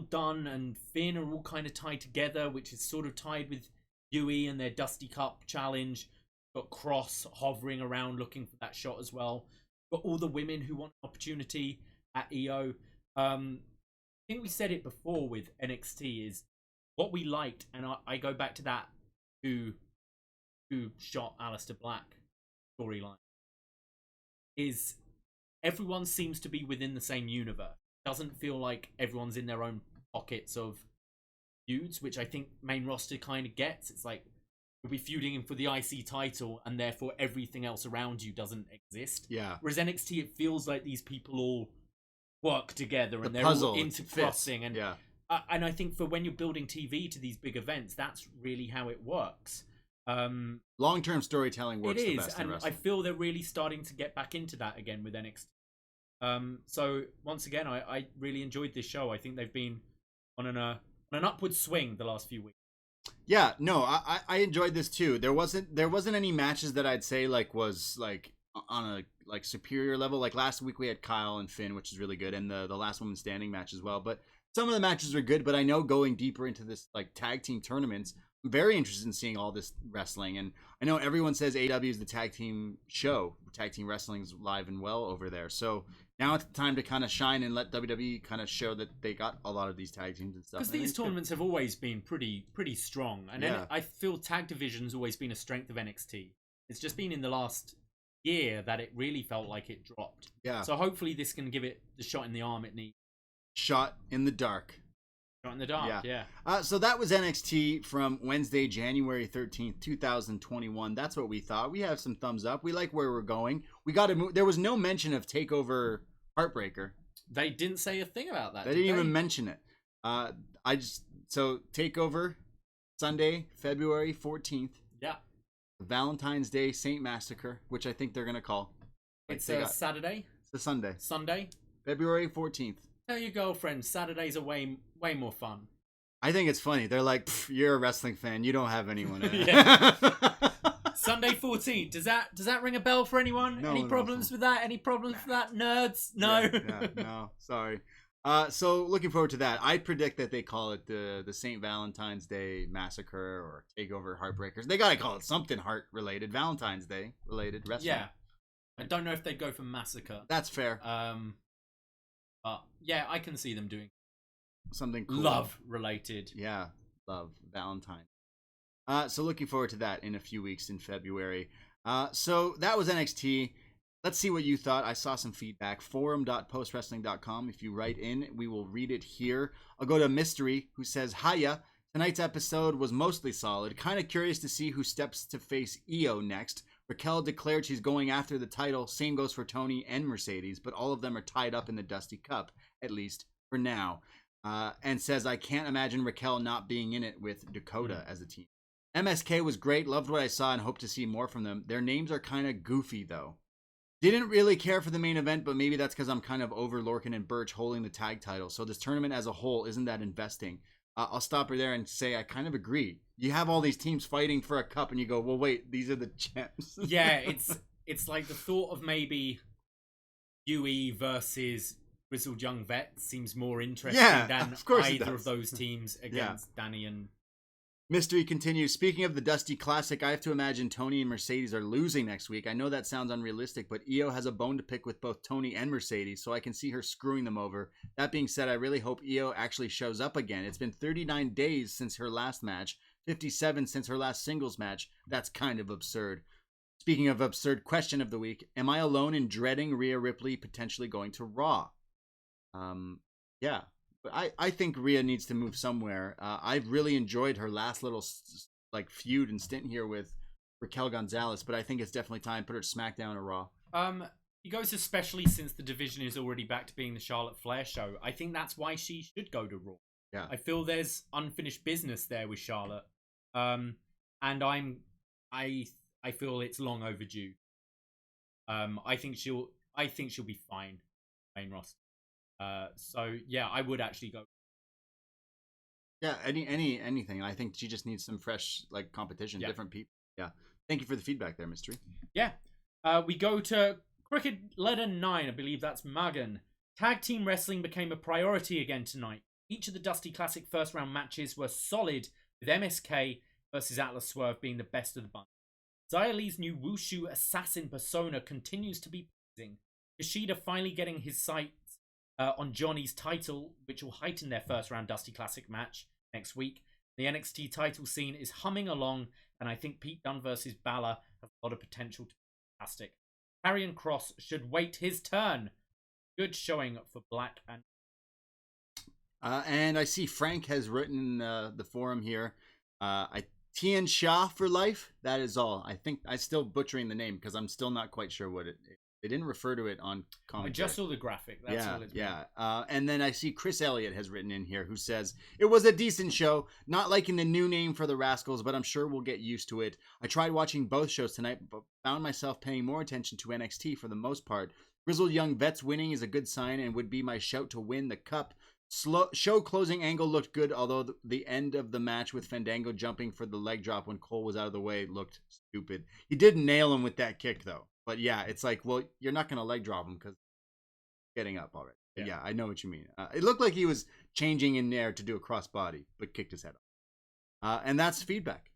Dunn and Finn are all kind of tied together, which is sort of tied with Yui and their Dusty Cup challenge. Got Cross hovering around looking for that shot as well. Got all the women who want an opportunity at EO. I think we said it before with NXT is what we liked, and I go back to that who shot Aleister Black storyline, is everyone seems to be within the same universe. Doesn't feel like everyone's in their own pockets of feuds, which I think main roster kind of gets. It's like you'll be feuding for the IC title, and therefore everything else around you doesn't exist. Yeah. Whereas NXT, it feels like these people all work together and they're all intercrossing. And and I think for when you're building TV to these big events, that's really how it works. Long-term storytelling works the best in and wrestling. I feel they're really starting to get back into that again with NXT. So once again, I really enjoyed this show. I think they've been on an upward swing the last few weeks. Yeah, no, I enjoyed this too. There wasn't any matches that I'd say was on a superior level. Like last week we had Kyle and Finn, which is really good, and the last woman standing match as well. But some of the matches are good. But I know going deeper into this tag team tournaments, I'm very interested in seeing all this wrestling. And I know everyone says AEW is the tag team show. Tag team wrestling is live and well over there. So now it's time to kind of shine and let WWE kind of show that they got a lot of these tag teams and stuff. Because these tournaments have always been pretty strong. And I feel tag division's always been a strength of NXT. It's just been in the last year that it really felt like it dropped. Yeah. So hopefully this can give it the shot in the arm it needs. Shot in the dark. Shot in the dark, yeah. So that was NXT from Wednesday, January 13th, 2021. That's what we thought. We have some thumbs up. We like where we're going. We got to move. There was no mention of TakeOver Heartbreaker. They didn't say a thing about that. They didn't even mention it. So TakeOver Sunday, February 14th. Yeah. Valentine's Day Saint Massacre, which I think they're going to call. It's a Saturday? It's a Sunday. Sunday? February 14th. Tell your girlfriend Saturdays are way more fun. I think it's funny. They're like, you're a wrestling fan. You don't have anyone. Sunday 14th. Does that ring a bell for anyone? No, Any problems with that? Any problems with that? Nerds? No. No. Sorry. So looking forward to that. I predict that they call it the St. Valentine's Day Massacre or TakeOver Heartbreakers. They gotta call it something heart related, Valentine's Day related wrestling. Yeah. I don't know if they'd go for Massacre. That's fair. But yeah, I can see them doing something cool. Love related. Yeah, love Valentine. So looking forward to that in a few weeks in February. So that was NXT. Let's see what you thought. I saw some feedback. Forum.postwrestling.com. If you write in, we will read it here. I'll go to Mystery, who says, Hiya. Tonight's episode was mostly solid. Kind of curious to see who steps to face Io next. Raquel declared she's going after the title. Same goes for Tony and Mercedes, but all of them are tied up in the Dusty Cup, at least for now. And says, I can't imagine Raquel not being in it with Dakota as a team. MSK was great. Loved what I saw and hope to see more from them. Their names are kind of goofy, though. Didn't really care for the main event, but maybe that's because I'm kind of over Lorcan and Birch holding the tag title. So this tournament as a whole isn't that investing. I'll stop her there and say I kind of agree. You have all these teams fighting for a cup and you go, well, wait, these are the champs. Yeah, it's like the thought of maybe UE versus Grizzled Young Vet seems more interesting than either of those teams against Danny and... Mystery continues. Speaking of the Dusty Classic, I have to imagine Tony and Mercedes are losing next week. I know that sounds unrealistic, but Io has a bone to pick with both Tony and Mercedes, so I can see her screwing them over. That being said, I really hope Io actually shows up again. It's been 39 days since her last match, 57 since her last singles match. That's kind of absurd. Speaking of absurd question of the week, am I alone in dreading Rhea Ripley potentially going to Raw? Yeah. I think Rhea needs to move somewhere. I've really enjoyed her last little feud and stint here with Raquel Gonzalez, but I think it's definitely time to put her SmackDown or Raw. He goes especially since the division is already back to being the Charlotte Flair show. I think that's why she should go to Raw. Yeah. I feel there's unfinished business there with Charlotte. And I feel it's long overdue. I think she'll be fine, main roster. So yeah, I would actually go. Yeah, anything. I think she just needs some fresh competition, different people. Yeah. Thank you for the feedback there, Mystery. Yeah. We go to Cricket Letter 9, I believe that's Magan. Tag team wrestling became a priority again tonight. Each of the Dusty Classic first round matches were solid, with MSK versus Atlas Swerve being the best of the bunch. Xia Li's new Wushu assassin persona continues to be pleasing. Kushida finally getting his sights on Johnny's title, which will heighten their first round Dusty Classic match next week. The NXT title scene is humming along, and I think Pete Dunne versus Balor have a lot of potential to be fantastic. Karrion Kross should wait his turn. Good showing for Black and I see Frank has written the forum here. Tian Sha for life. That is all. I think I'm still butchering the name because I'm still not quite sure what it. They didn't refer to it on commentary. I just saw the graphic. That's all it's been. And then I see Chris Elliott has written in here who says, it was a decent show. Not liking the new name for the Rascalz, but I'm sure we'll get used to it. I tried watching both shows tonight, but found myself paying more attention to NXT for the most part. Grizzled Young Vets winning is a good sign and would be my shout to win the cup. Show closing angle looked good, although the end of the match with Fandango jumping for the leg drop when Cole was out of the way looked stupid. He did nail him with that kick, though. But yeah, it's like, well, you're not going to leg drop him because getting up already. Yeah, I know what you mean. It looked like he was changing in there to do a crossbody, but kicked his head off. And that's feedback.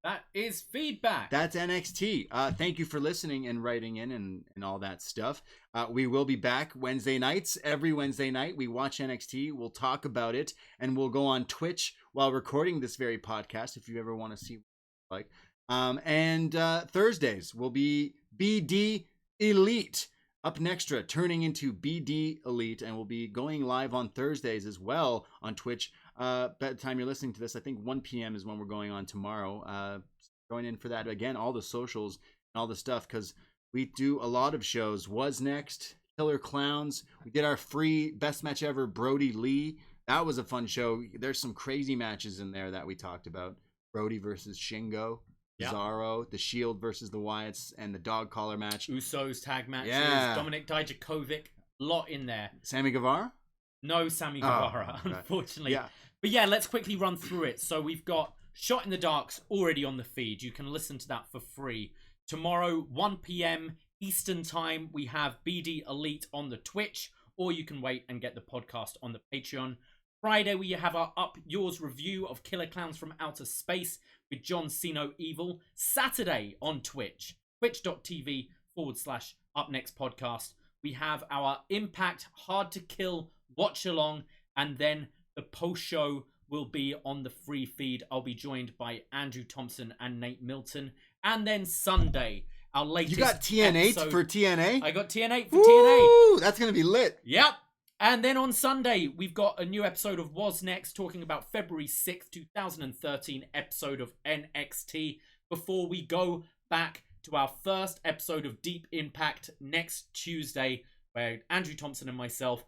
That is feedback. That's NXT. Thank you for listening and writing in and all that stuff. We will be back Wednesday nights. Every Wednesday night, we watch NXT. We'll talk about it, and we'll go on Twitch while recording this very podcast if you ever want to see what it's like. And Thursdays will be BD Elite. upNXT turning into BD Elite, and we'll be going live on Thursdays as well on Twitch. By the time you're listening to this, I think 1 p.m. is when we're going on tomorrow. Join in for that. Again, all the socials and all the stuff, because we do a lot of shows. Was Next, Killer Clowns. We did our free Best Match Ever, Brody Lee. That was a fun show. There's some crazy matches in there that we talked about. Brody versus Shingo. Cesaro, the Shield versus the Wyatts, and the dog collar match. Usos tag matches. Yeah. Dominik Dijakovic. A lot in there. Sammy Guevara? No Sammy Guevara, unfortunately. Yeah. But yeah, let's quickly run through it. So we've got Shot in the Darks already on the feed. You can listen to that for free. Tomorrow, 1 p.m. Eastern Time, we have BD Elite on the Twitch, or you can wait and get the podcast on the Patreon. Friday, we have our Up Yours review of Killer Clowns from Outer Space with John Cena Evil. Saturday on Twitch, twitch.tv/upnext podcast. We have our Impact Hard to Kill watch along, and then the post show will be on the free feed. I'll be joined by Andrew Thompson and Nate Milton. And then Sunday, our latest. You got TN8 episode. for TNA? I got TN8 for Woo! TNA. That's going to be lit. Yep. And then on Sunday, we've got a new episode of Was Next, talking about February 6th, 2013 episode of NXT, before we go back to our first episode of Deep Impact next Tuesday, where Andrew Thompson and myself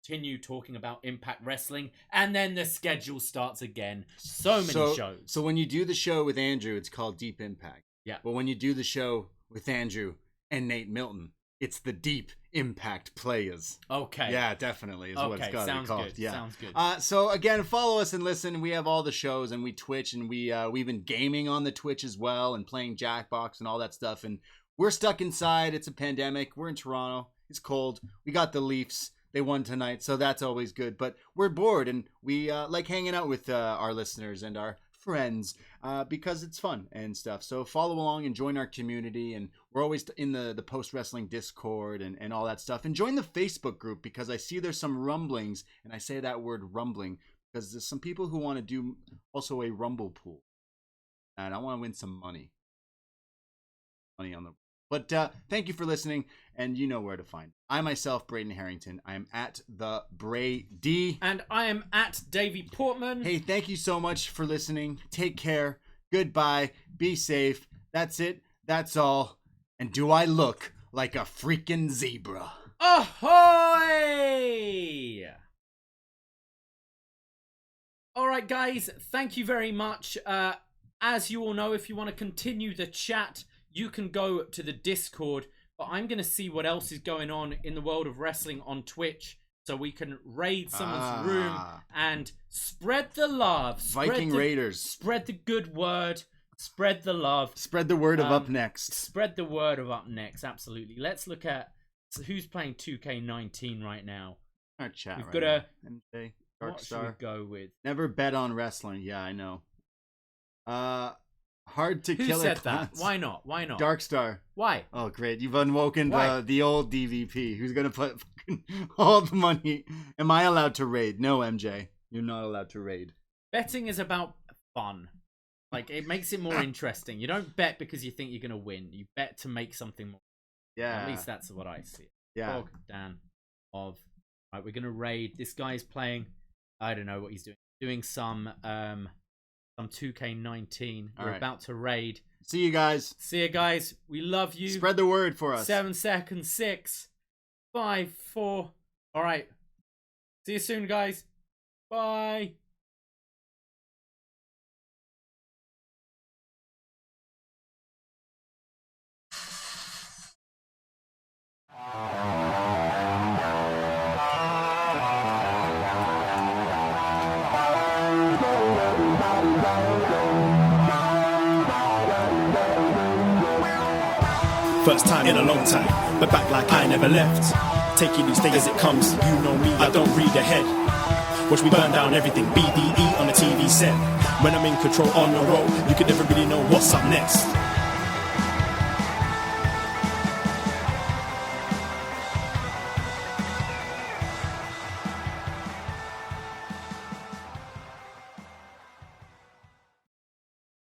continue talking about Impact Wrestling, and then the schedule starts again. So many shows. So when you do the show with Andrew, it's called Deep Impact. Yeah. But when you do the show with Andrew and Nate Milton, it's the Deep Impact Players. Okay. Yeah, definitely is what it's got to be called. Good. Yeah. Sounds good. So again, follow us and listen. We have all the shows, and we Twitch, and we've been gaming on the Twitch as well, and playing Jackbox and all that stuff. And we're stuck inside. It's a pandemic. We're in Toronto. It's cold. We got the Leafs. They won tonight, so that's always good. But we're bored, and we like hanging out with our listeners and our friends because it's fun and stuff. So follow along and join our community, and we're always in the post-wrestling Discord and all that stuff. And join the Facebook group, because I see there's some rumblings, and I say that word rumbling because there's some people who want to do also a Rumble pool, and I want to win some money. money on them. But thank you for listening, and you know where to find. I myself, Braden Herrington. I am at the Brady. And I am at Davie Portman. Hey, thank you so much for listening. Take care. Goodbye. Be safe. That's it. That's all. And do I look like a freaking zebra? Ahoy! All right, guys. Thank you very much. As you all know, if you want to continue the chat, you can go to the Discord, but I'm going to see what else is going on in the world of wrestling on Twitch so we can raid someone's room and spread the love. Viking Raiders. Spread the good word. Spread the love. Spread the word of upNXT. Spread the word of upNXT, absolutely. Let's look at who's playing 2K19 right now. Our chat We've right got now. a... MJ, What should we Darkstar. go with? Never bet on wrestling. Yeah, I know. Hard to Who kill said it. that? Why not? Why not? Darkstar. Why? Oh, great. You've unwoken Why? the old DVP. Who's going to put all the money? Am I allowed to raid? No, MJ. You're not allowed to raid. Betting is about fun. Like, it makes it more interesting. You don't bet because you think you're going to win. You bet to make something more. Yeah. At least that's what I see. Yeah. Bogdan of... Right, we're going to raid. This guy's playing... I don't know what he's doing. Doing some 2K19. We're right. about to raid. See you guys. See you guys. We love you. Spread the word for us. 7 seconds. 6, 5, 4. All right. See you soon, guys. Bye. First time in a long time, but back like I never left. Taking each day as it comes, you know me, I don't read ahead. Watch me burn down everything, BDE on the TV set. When I'm in control on the road, you can never really know what's up next.